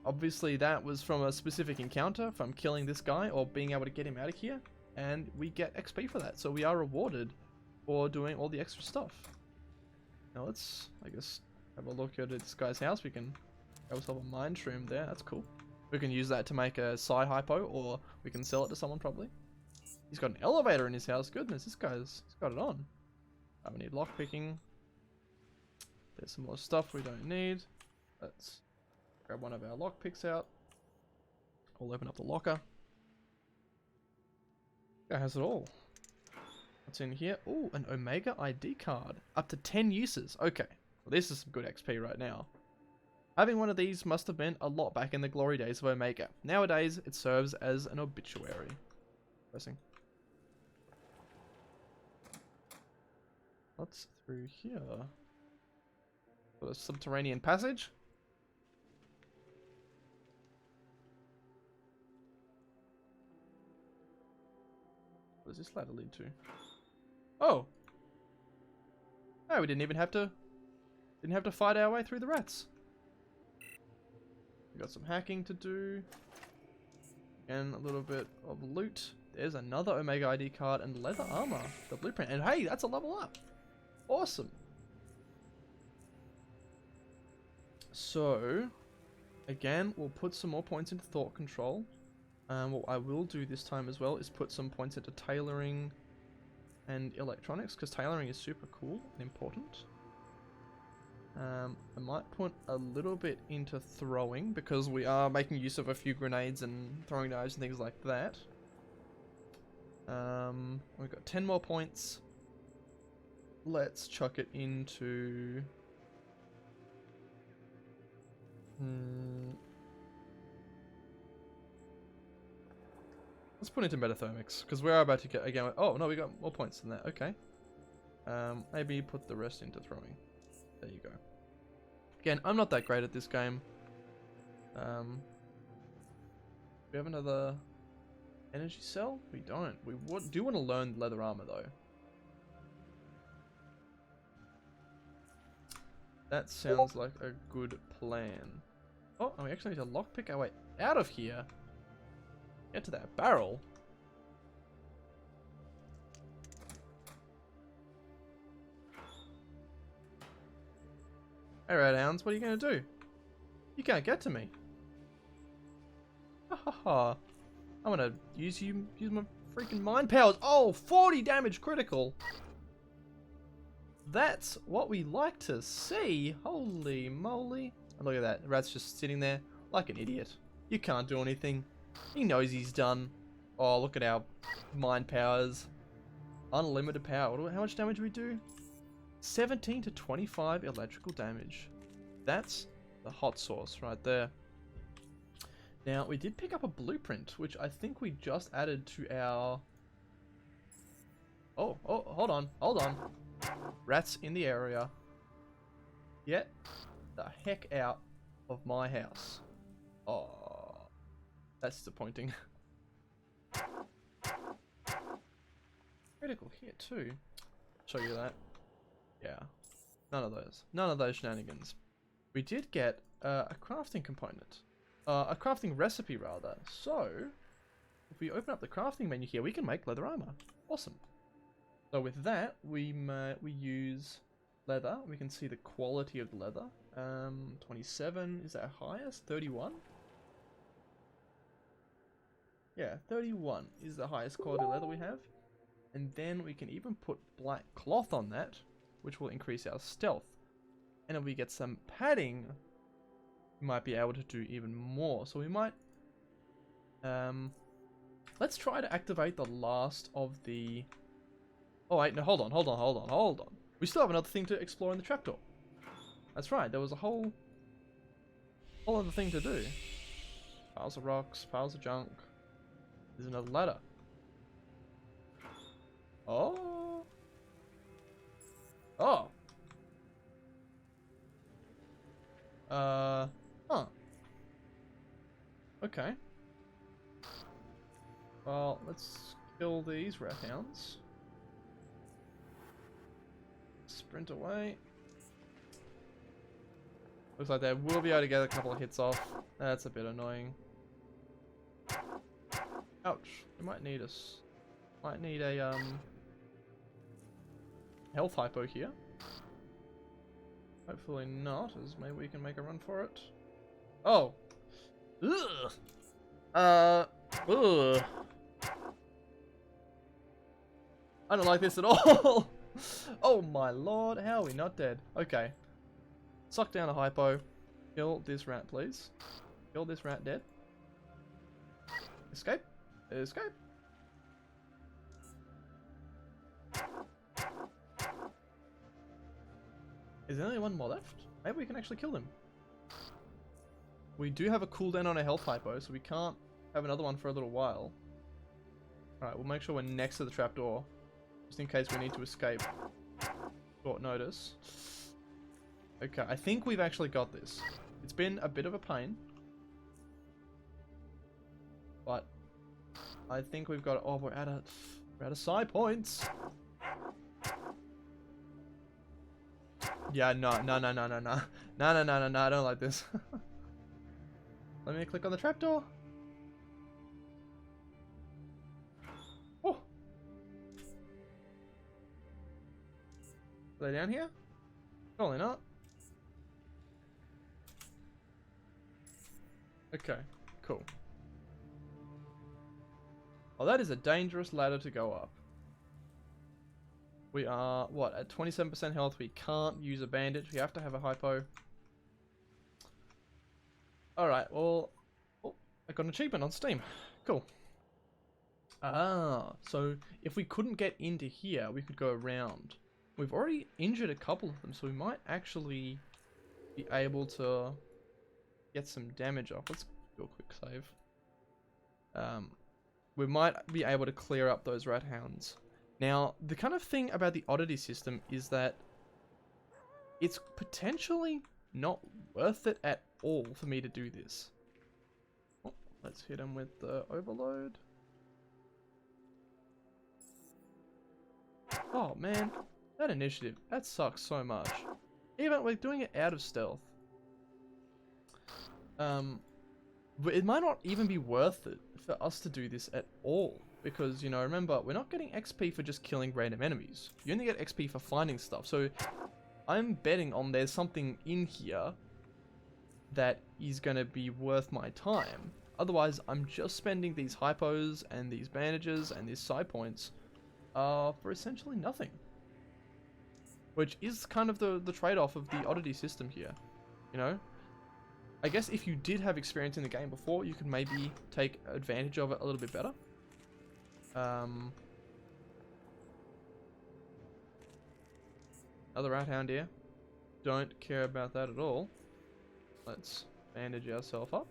Obviously that was from a specific encounter, from killing this guy or being able to get him out of here, and we get XP for that, so we are rewarded for doing all the extra stuff. Now let's, I guess, have a look at this guy's house. We can have ourselves a mine shroom there, that's cool. We can use that to make a side hypo, or we can sell it to someone probably. He's got an elevator in his house, goodness, he's got it on. We need lockpicking. There's some more stuff we don't need. Let's grab one of our lockpicks out. We'll open up the locker. That has it all. What's in here? Oh, an Omega ID card. Up to 10 uses. Okay. Well, this is some good XP right now. Having one of these must have been a lot back in the glory days of Omega. Nowadays, it serves as an obituary. Pressing. What's through here? Got a subterranean passage. What does this ladder lead to? Oh! Oh, we didn't have to fight our way through the rats. We got some hacking to do. And a little bit of loot. There's another Omega ID card and leather armor. The blueprint. And hey, that's a level up. Awesome. So, again, we'll put some more points into thought control. What I will do this time as well is put some points into tailoring and electronics, because tailoring is super cool and important. I might put a little bit into throwing, because we are making use of a few grenades and throwing knives and things like that. We've got 10 more points. Let's chuck it into... Let's put it into metathermics, because we're about to get again. Oh no, we got more points than that. Okay. Maybe put the rest into throwing. There you go. Again, I'm not that great at this game. We have another energy cell? We don't. We do want to learn leather armor though. That sounds like a good plan. Oh, and we actually need to lockpick our way out of here. Get to that barrel. Alright, hounds, what are you going to do? You can't get to me. Ha ha ha. I'm going to use my freaking mind powers. Oh, 40 damage critical. That's what we like to see. Holy moly. And look at that. The rat's just sitting there like an idiot. You can't do anything. He knows he's done. Oh, look at our mind powers. Unlimited power. How much damage do we do? 17 to 25 electrical damage. That's the hot sauce right there. Now, we did pick up a blueprint, which I think we just added to our... Oh, hold on. Rats in the area. Get the heck out of my house. Oh, that's disappointing. Critical hit too. Show you that. Yeah. None of those. None of those shenanigans. We did get a crafting component. A crafting recipe rather. So, if we open up the crafting menu here, we can make leather armor. Awesome. So with that, we use leather. We can see the quality of the leather. 27 is our highest. 31. Yeah, 31 is the highest quality leather we have. And then we can even put black cloth on that, which will increase our stealth. And if we get some padding, we might be able to do even more. So we might... let's try to activate the last of the... Oh wait, no, hold on. We still have another thing to explore in the trapdoor. That's right, there was a whole other thing to do. Piles of rocks, piles of junk. There's another ladder. Oh. Oh. Huh. Okay. Well, let's kill these rat hounds. Sprint away. Looks like they will be able to get a couple of hits off. That's a bit annoying. Ouch. We might need us. Might need a health hypo here. Hopefully not, as maybe we can make a run for it. Oh. Ugh. Ugh. I don't like this at all. Oh my lord, how are we not dead? Okay. Suck down a hypo. Kill this rat, please. Kill this rat dead. Escape. Escape. Is there only one more left? Maybe we can actually kill them. We do have a cooldown on a health hypo, so we can't have another one for a little while. Alright, we'll make sure we're next to the trapdoor, just in case we need to escape. Short notice. Okay, I think we've actually got this. It's been a bit of a pain, but I think we've got it. Oh, we're out of side points. Yeah, no, I don't like this. Let me click on the trapdoor. Oh. Are they down here? Probably not. Okay, cool. Oh, that is a dangerous ladder to go up. We are, what, at 27% health. We can't use a bandage. We have to have a hypo. Alright, well... Oh, I got an achievement on Steam. Cool. Ah, so if we couldn't get into here, we could go around. We've already injured a couple of them, so we might actually be able to get some damage off. Let's do a quick save. We might be able to clear up those rat hounds. Now, the kind of thing about the oddity system is that it's potentially not worth it at all for me to do this. Oh, let's hit him with the overload. Oh man, that initiative, that sucks so much. Even we're doing it out of stealth. But it might not even be worth it for us to do this at all. Because, you know, remember, we're not getting XP for just killing random enemies. You only get XP for finding stuff. So, I'm betting on there's something in here that is going to be worth my time. Otherwise, I'm just spending these hypos and these bandages and these side points for essentially nothing. Which is kind of the trade-off of the oddity system here. You know? I guess if you did have experience in the game before, you could maybe take advantage of it a little bit better. Another rat hound here. Don't care about that at all. Let's bandage ourselves up.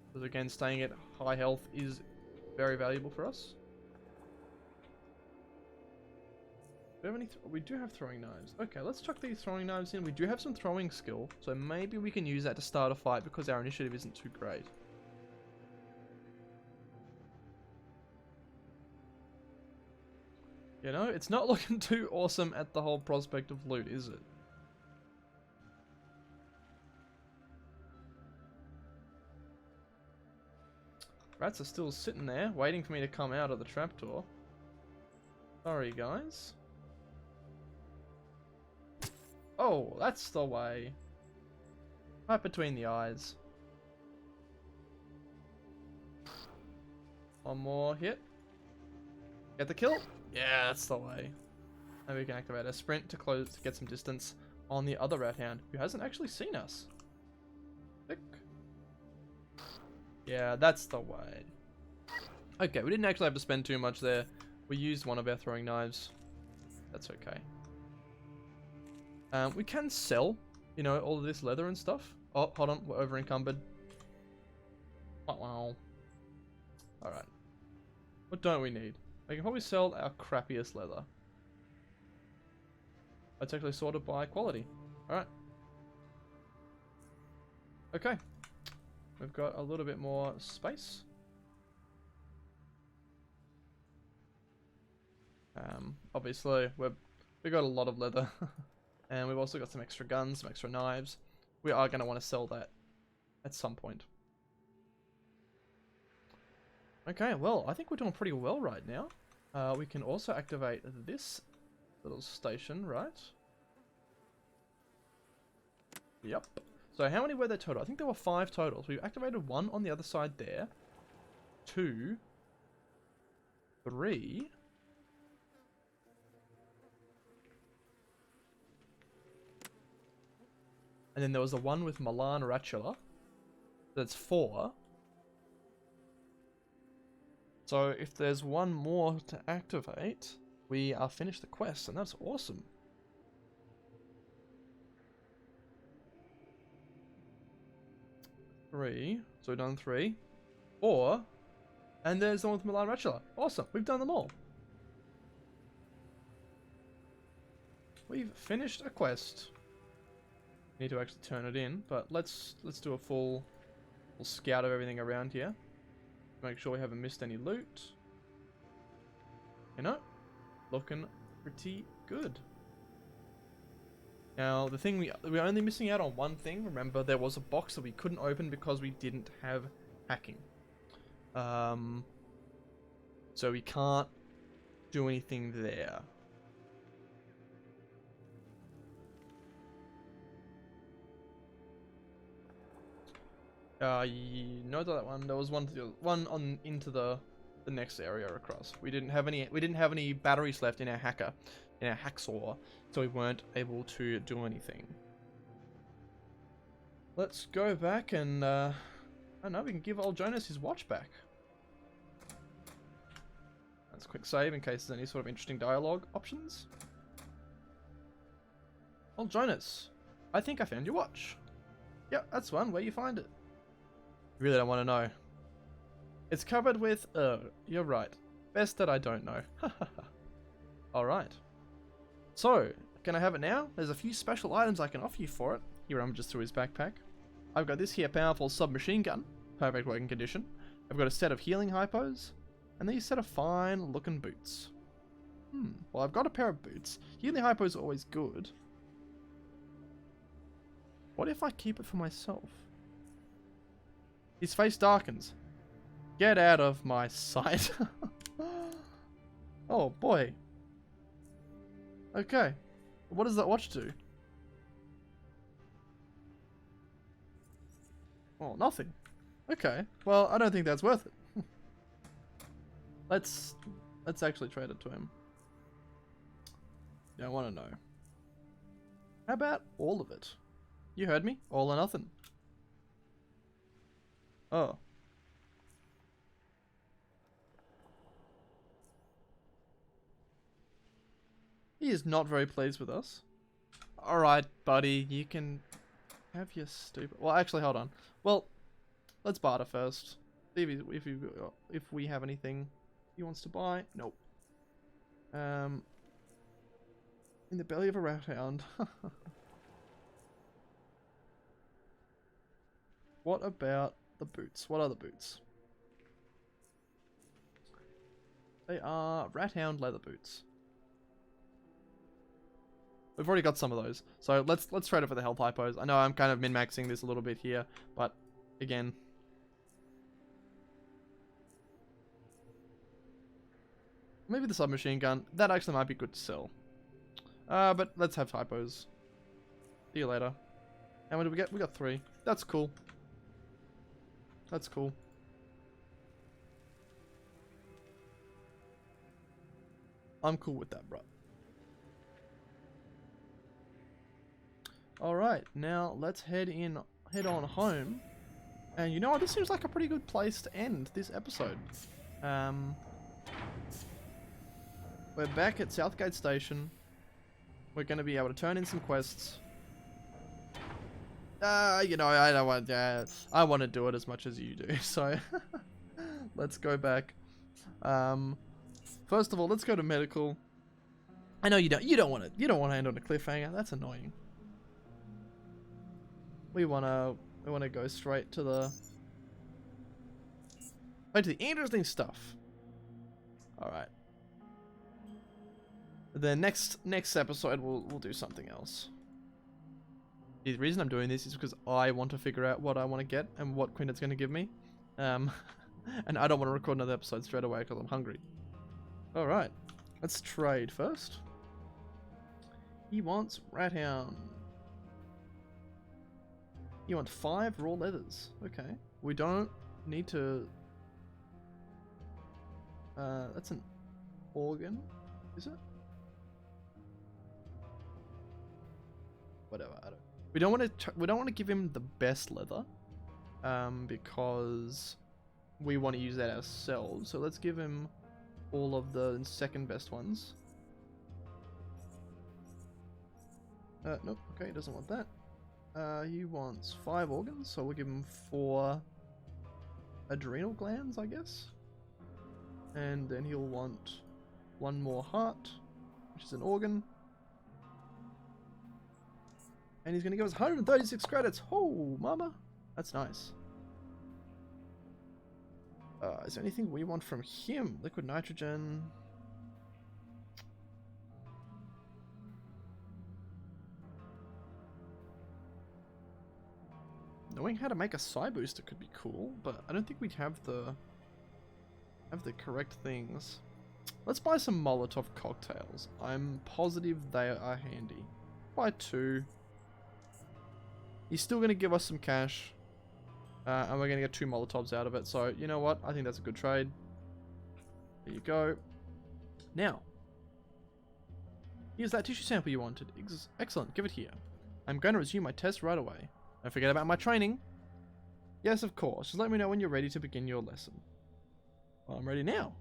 Because again, staying at high health is very valuable for us. Do we have any we do have throwing knives. Okay, let's chuck these throwing knives in. We do have some throwing skill, so maybe we can use that to start a fight because our initiative isn't too great. You know, it's not looking too awesome at the whole prospect of loot, is it? Rats are still sitting there, waiting for me to come out of the trapdoor. Sorry, guys. Oh, that's the way. Right between the eyes. One more hit. Get the kill. Yeah, that's the way. And we can activate a sprint to close to get some distance on the other rat hound, who hasn't actually seen us. Click. Yeah, that's the way. Okay, we didn't actually have to spend too much there. We used one of our throwing knives. That's okay. We can sell, you know, all of this leather and stuff. Oh, hold on, we're over encumbered. Oh, wow. Alright. What don't we need? We can probably sell our crappiest leather. It's actually sorted by quality. Alright. Okay. We've got a little bit more space. Obviously, we got a lot of leather. And we've also got some extra guns, some extra knives. We are going to want to sell that at some point. Okay, well, I think we're doing pretty well right now. We can also activate this little station, right? Yep. So how many were there total? I think there were 5 totals. We've activated 1 on the other side there. 2. 3. And then there was the one with Milan Ratula. That's 4. So if there's one more to activate, we are finished the quest, and that's awesome. Three. So we've done 3. 4. And there's the one with Milan Ratula. Awesome. We've done them all. We've finished a quest. Need to actually turn it in, but let's do a full scout of everything around here. Make sure we haven't missed any loot. You know, looking pretty good. Now, the thing we're only missing out on one thing. Remember, there was a box that we couldn't open because we didn't have hacking. So we can't do anything there. No, that one. There was one on into the next area across. We didn't have any batteries left in our hacksaw, so we weren't able to do anything. Let's go back and I don't know, we can give old Jonas his watch back. Let's quick save in case there's any sort of interesting dialogue options. Old Jonas, I think I found your watch. Yep, that's one. Where you find it? You really don't want to know. It's covered with, you're right. Best that I don't know. Alright. So, can I have it now? There's a few special items I can offer you for it. He rummages through his backpack. I've got this here powerful submachine gun. Perfect working condition. I've got a set of healing hypos. And these set of fine looking boots. Well, I've got a pair of boots. Healing hypos are always good. What if I keep it for myself? His face darkens. Get out of my sight. Oh boy. Okay. What does that watch do? Oh, nothing. Okay. Well, I don't think that's worth it. Let's actually trade it to him. You don't want to know. How about all of it? You heard me. All or nothing. Oh. He is not very pleased with us. Alright, buddy. You can have your stupid... Well, actually, hold on. Well, let's barter first. See if we have anything he wants to buy. Nope. In the belly of a rat hound. What about the boots? What are the boots? They are rat hound leather boots. We've already got some of those. So let's trade it for the health hypos. I know I'm kind of min-maxing this a little bit here, but again. Maybe the submachine gun. That actually might be good to sell. But let's have typos. See you later. How many did we get? We got 3. That's cool. That's cool. I'm cool with that, bro. Alright, now let's head on home. And you know what? This seems like a pretty good place to end this episode. We're back at Southgate Station. We're going to be able to turn in some quests. You know, I don't want. I want to do it as much as you do. So let's go back. First of all, let's go to medical. I know you don't want to end on a cliffhanger. That's annoying. We wanna go straight to the interesting stuff. All right. The next episode we'll do something else. The reason I'm doing this is because I want to figure out what I want to get and what Quinted's going to give me. And I don't want to record another episode straight away because I'm hungry. Alright, let's trade first. He wants Rathound. You want 5 raw leathers. Okay. We don't need to... that's an organ, is it? Whatever, I don't... We don't want to give him the best leather, because we want to use that ourselves. So let's give him all of the second best ones. Nope. Okay, he doesn't want that. He wants 5 organs, so we'll give him 4 adrenal glands, I guess. And then he'll want 1 more heart, which is an organ. And he's going to give us 136 credits. Oh, mama. That's nice. Is there anything we want from him? Liquid nitrogen. Knowing how to make a psi booster could be cool, but I don't think we'd have the correct things. Let's buy some Molotov cocktails. I'm positive they are handy. Buy 2. He's still going to give us some cash. And we're going to get 2 Molotovs out of it. So, you know what? I think that's a good trade. There you go. Now. Here's that tissue sample you wanted. Excellent. Give it here. I'm going to resume my test right away. Don't forget about my training. Yes, of course. Just let me know when you're ready to begin your lesson. Well, I'm ready now.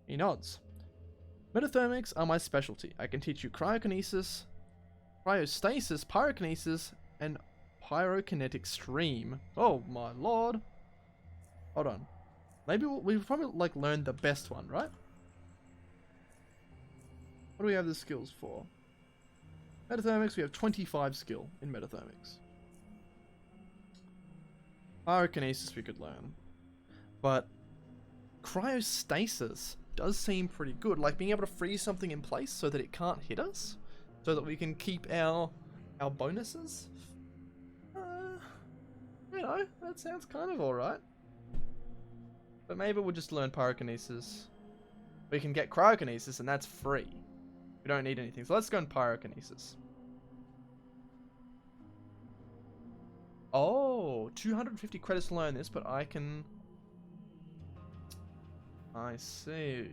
He nods. Metathermics are my specialty. I can teach you cryokinesis, cryostasis, pyrokinesis, and pyrokinetic stream. Oh my lord. Hold on. Maybe we've probably like learned the best one, right? What do we have the skills for? Metathermics, we have 25 skill in metathermics. Pyrokinesis we could learn. But cryostasis does seem pretty good. Like being able to freeze something in place so that it can't hit us. So that we can keep our bonuses. You know, that sounds kind of alright. But maybe we'll just learn pyrokinesis. We can get cryokinesis and that's free. We don't need anything. So let's go in pyrokinesis. Oh, 250 credits to learn this, but I can... I see.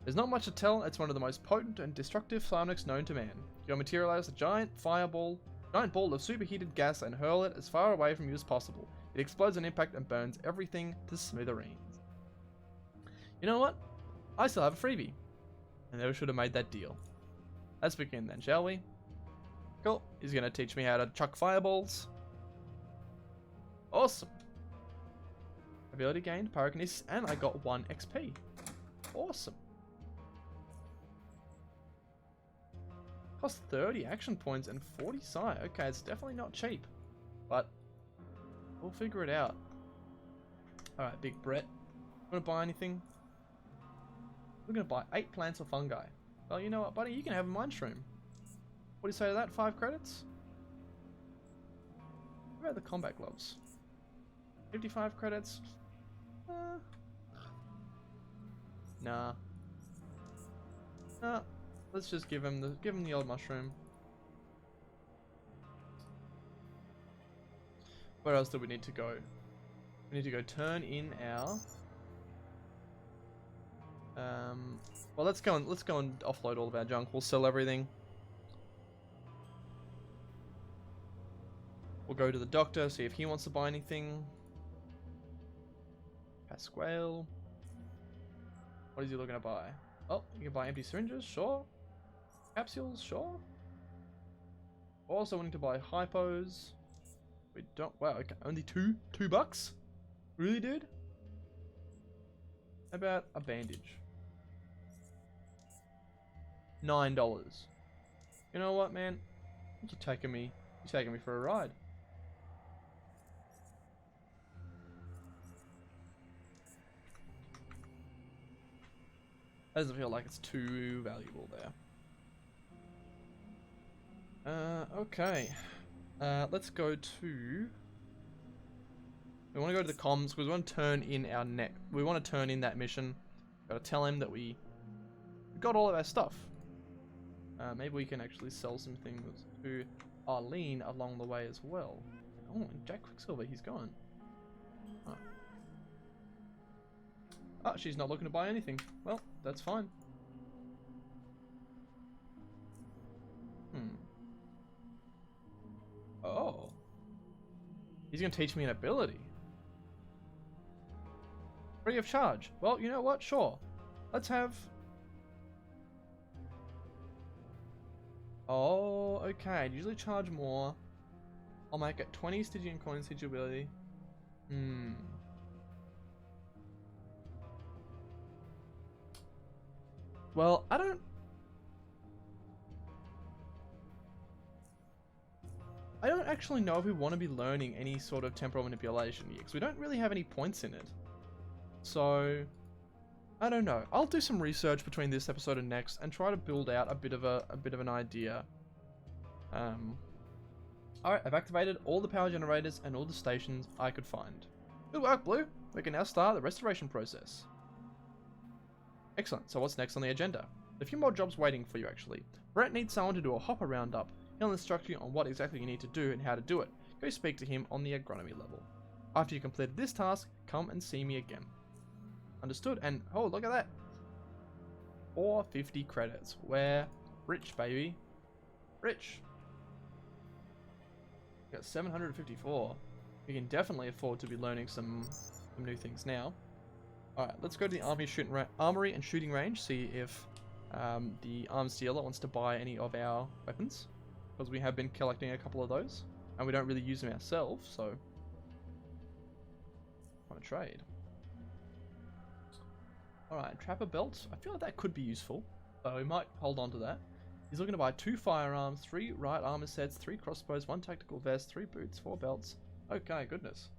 There's not much to tell. It's one of the most potent and destructive psionics known to man. You'll materialize a giant ball of superheated gas and hurl it as far away from you as possible. It explodes on impact and burns everything to smithereens. You know what? I still have a freebie. I never should have made that deal. Let's begin then, shall we? Cool. He's going to teach me how to chuck fireballs. Awesome. Ability gained, pyrokinesis, and I got 1 XP. Awesome. Cost 30 action points and 40 psi. Okay, it's definitely not cheap. But we'll figure it out. Alright, Big Brett. Want to buy anything? We're going to buy 8 plants or fungi. Well, you know what, buddy? You can have a mushroom. What do you say to that? 5 credits? What about the combat gloves? 55 credits? Nah. Nah. Let's just give him the old mushroom. Where else do we need to go? We need to go turn in our well, let's go and offload all of our junk. We'll sell everything. We'll go to the doctor, see if he wants to buy anything. Pasquale. What is he looking to buy? Oh, you can buy empty syringes, sure. Capsules, sure. Also wanting to buy hypos. We don't. Wow, okay, only $2 bucks? Really, dude? How about a bandage? $9. You know what, man? You're taking me for a ride. Doesn't feel like it's too valuable there. Okay. Let's go to... We want to go to the comms because we want to turn in our net. We want to turn in that mission. Got to tell him that we got all of our stuff. Maybe we can actually sell some things to Arlene along the way as well. Oh, and Jack Quicksilver, he's gone. Huh. Ah, she's not looking to buy anything. Well, that's fine. Oh. He's going to teach me an ability. Free of charge. Well, you know what? Sure. Let's have... Oh, okay. I'd usually charge more. I'll make it 20 Stygian coins teach ability. Well, I don't actually know if we want to be learning any sort of temporal manipulation yet, because we don't really have any points in it. So, I don't know. I'll do some research between this episode and next and try to build out a bit of an idea. Alright, I've activated all the power generators and all the stations I could find. Good work, Blue. We can now start the restoration process. Excellent. So what's next on the agenda? A few more jobs waiting for you, actually. Brett needs someone to do a hopper roundup. He'll instruct you on what exactly you need to do and how to do it. Go speak to him on the agronomy level. After you completed this task, come and see me again. Understood. And oh, look at that. 450 credits. We're rich, baby. Rich. We got 754. We can definitely afford to be learning some new things now. Alright, let's go to the armory and shooting range, see if the arms dealer wants to buy any of our weapons. Because we have been collecting a couple of those, and we don't really use them ourselves, so... want to trade. Alright, trapper belts. I feel like that could be useful, so we might hold on to that. He's looking to buy 2 firearms, 3 right armor sets, 3 crossbows, 1 tactical vest, 3 boots, 4 belts. Okay, goodness.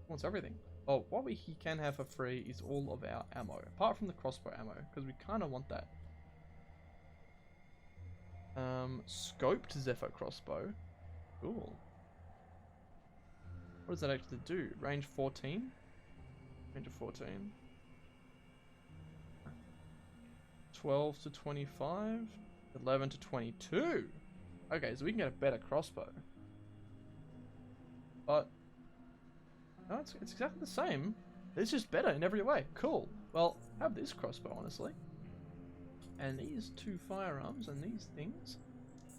Wants everything. Oh, what he can have for free is all of our ammo, apart from the crossbow ammo, because we kind of want that. Scoped Zephyr crossbow. Cool. What does that actually do? Range 14? Range of 14. 12 to 25. 11 to 22. Okay, so we can get a better crossbow. But no, it's exactly the same. It's just better in every way. Cool. Well, have this crossbow, honestly. And these 2 firearms and these things.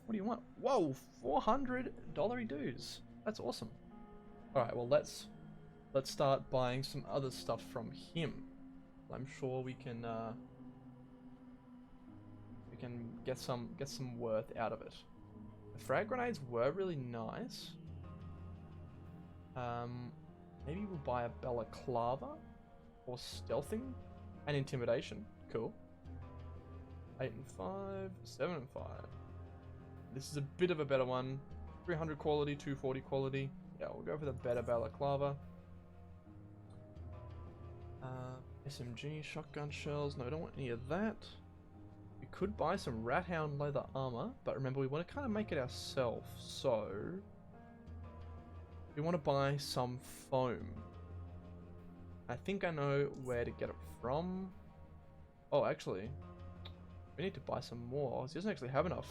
What do you want? Whoa, $400 dues. That's awesome. Alright, well let's start buying some other stuff from him. I'm sure we can get some worth out of it. The frag grenades were really nice. Maybe we'll buy a balaclava or stealthing and intimidation. Cool. 8 and 5, 7 and 5. This is a bit of a better one. 300 quality, 240 quality. Yeah, we'll go for the better balaclava. SMG, shotgun shells. No, I don't want any of that. We could buy some rat hound leather armor, but remember we want to kind of make it ourselves, so we want to buy some foam. I think I know where to get it from. Oh, actually, we need to buy some more. He doesn't actually have enough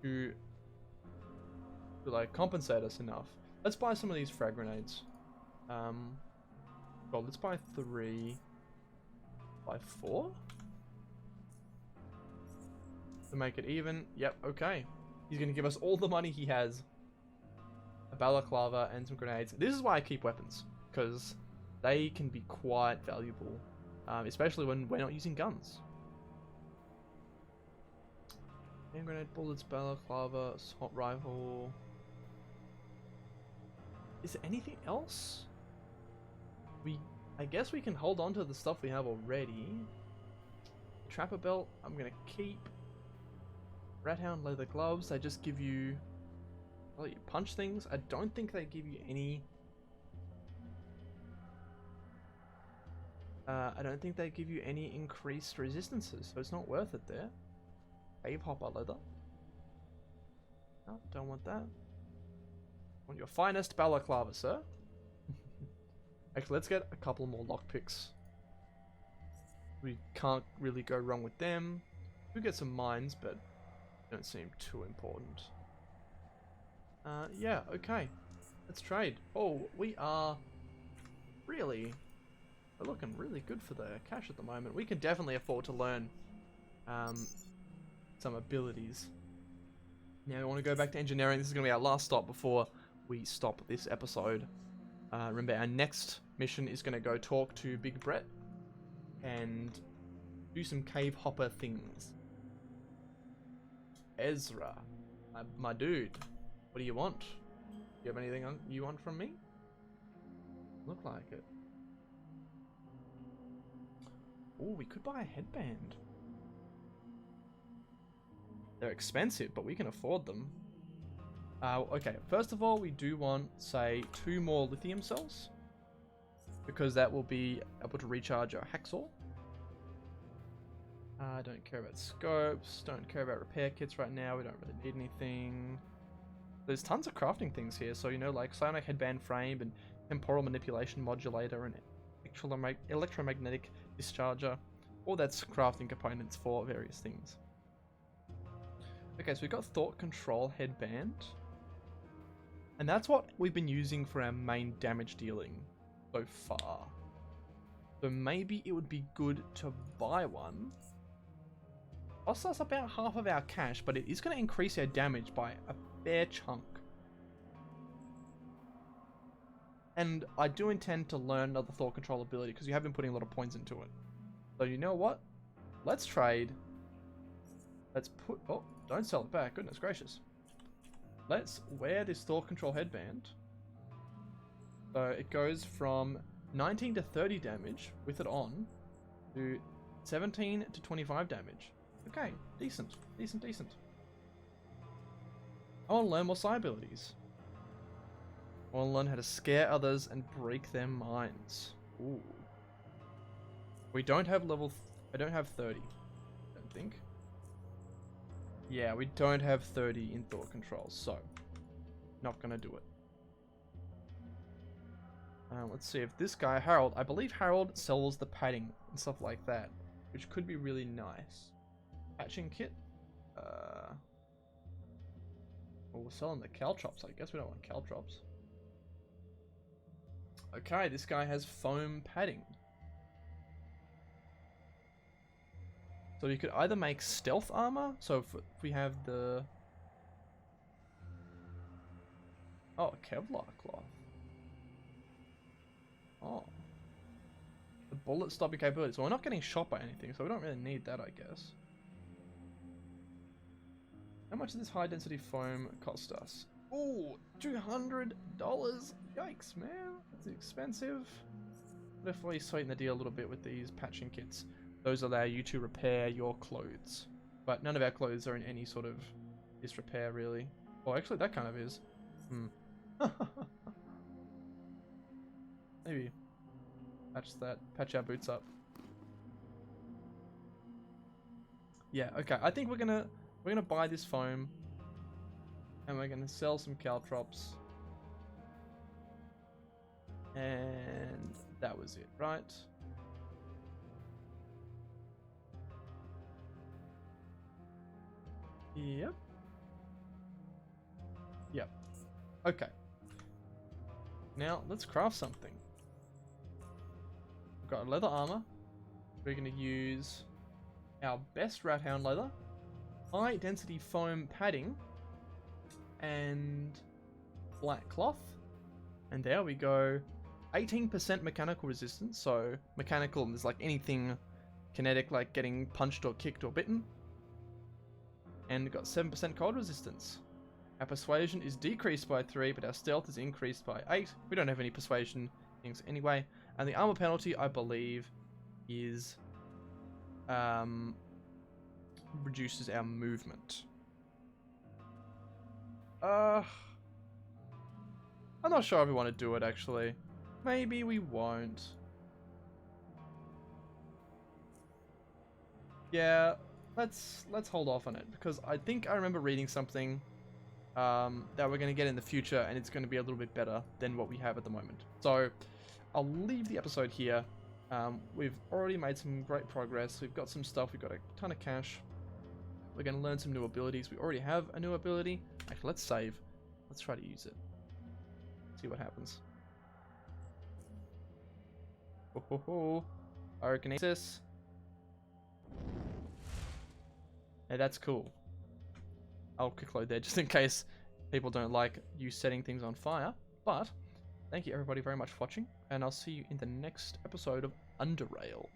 to like compensate us enough. Let's buy some of these frag grenades. Well, let's buy 3 by 4 to make it even. Yep, okay. He's gonna give us all the money he has. A balaclava and some grenades. This is why I keep weapons, because they can be quite valuable, especially when we're not using guns. Hand grenade, bullets, balaclava, assault rifle. Is there anything else? I guess we can hold on to the stuff we have already. Trapper belt, I'm gonna keep. Rat hound leather gloves, they just give you, well, you punch things. I don't think they give you any. I don't think they give you any increased resistances, so it's not worth it there. Cave hopper leather. No, don't want that. Want your finest balaclava, sir. Actually, let's get a couple more lockpicks. We can't really go wrong with them. We get some mines, but don't seem too important. Yeah, okay. Let's trade. Oh, we are really... We're looking really good for the cash at the moment. We can definitely afford to learn some abilities. Now, we want to go back to engineering. This is going to be our last stop before we stop this episode. Remember, our next mission is going to go talk to Big Brett and do some cave hopper things. Ezra, my dude, what do you want? Do you have anything you want from me? Look like it. Oh, we could buy a headband. They're expensive, but we can afford them. Okay, first of all, we do want, say, 2 more lithium cells, because that will be able to recharge our hacksaw. I don't care about scopes, don't care about repair kits right now, we don't really need anything. There's tons of crafting things here, so you know, like psionic headband frame and temporal manipulation modulator and electromagnetic discharger. All that's crafting components for various things. Okay, so we've got thought control headband. And that's what we've been using for our main damage dealing so far. So maybe it would be good to buy one. Costs us about half of our cash, but it is going to increase our damage by a fair chunk. And I do intend to learn another thought control ability, because you have been putting a lot of points into it. So you know what? Let's trade. Let's put... Oh, don't sell it back. Goodness gracious. Let's wear this thought control headband. So it goes from 19 to 30 damage with it on to 17 to 25 damage. Okay, decent. Decent. I want to learn more psi abilities. I want to learn how to scare others and break their minds. Ooh. We don't have I don't have 30. I don't think. Yeah, we don't have 30 in thought control, so not gonna do it. Let's see if this guy, Harold, I believe Harold sells the padding and stuff like that, which could be really nice. Patching kit. Well, we're selling the caltrops. I guess we don't want caltrops. Okay, this guy has foam padding. So you could either make stealth armor. So if we have the... Oh, Kevlar cloth. Oh. The bullet stopping capability. So we're not getting shot by anything, so we don't really need that, I guess. How much does this high density foam cost us? Ooh, $200. Yikes, man. That's expensive. What if we sweeten the deal a little bit with these patching kits? Those allow you to repair your clothes. But none of our clothes are in any sort of disrepair, really. Well, actually, that kind of is. Maybe. Patch our boots up. Yeah, okay. I think we're gonna buy this foam. And we're gonna sell some caltrops. And that was it, right? Yep. Yep. Okay. Now, let's craft something. We've got leather armor. We're going to use our best rat hound leather, high density foam padding, and black cloth. And there we go. 18% mechanical resistance. So, mechanical is like anything kinetic, like getting punched or kicked or bitten. And we've got 7% cold resistance. Our persuasion is decreased by 3, but our stealth is increased by 8. We don't have any persuasion things anyway. And the armor penalty, I believe, is reduces our movement. I'm not sure if we want to do it actually. Maybe we won't. Yeah, let's hold off on it because I think I remember reading something that we're going to get in the future, and it's going to be a little bit better than what we have at the moment. So I'll leave the episode here. We've already made some great progress. We've got some stuff. We've got a ton of cash. We're going to learn some new abilities. We already have a new ability. Actually, let's save. Let's try to use it. See what happens. Pyrokinesis. Yeah, that's cool. I'll quick load there just in case people don't like you setting things on fire. But thank you everybody very much for watching, and I'll see you in the next episode of Underrail.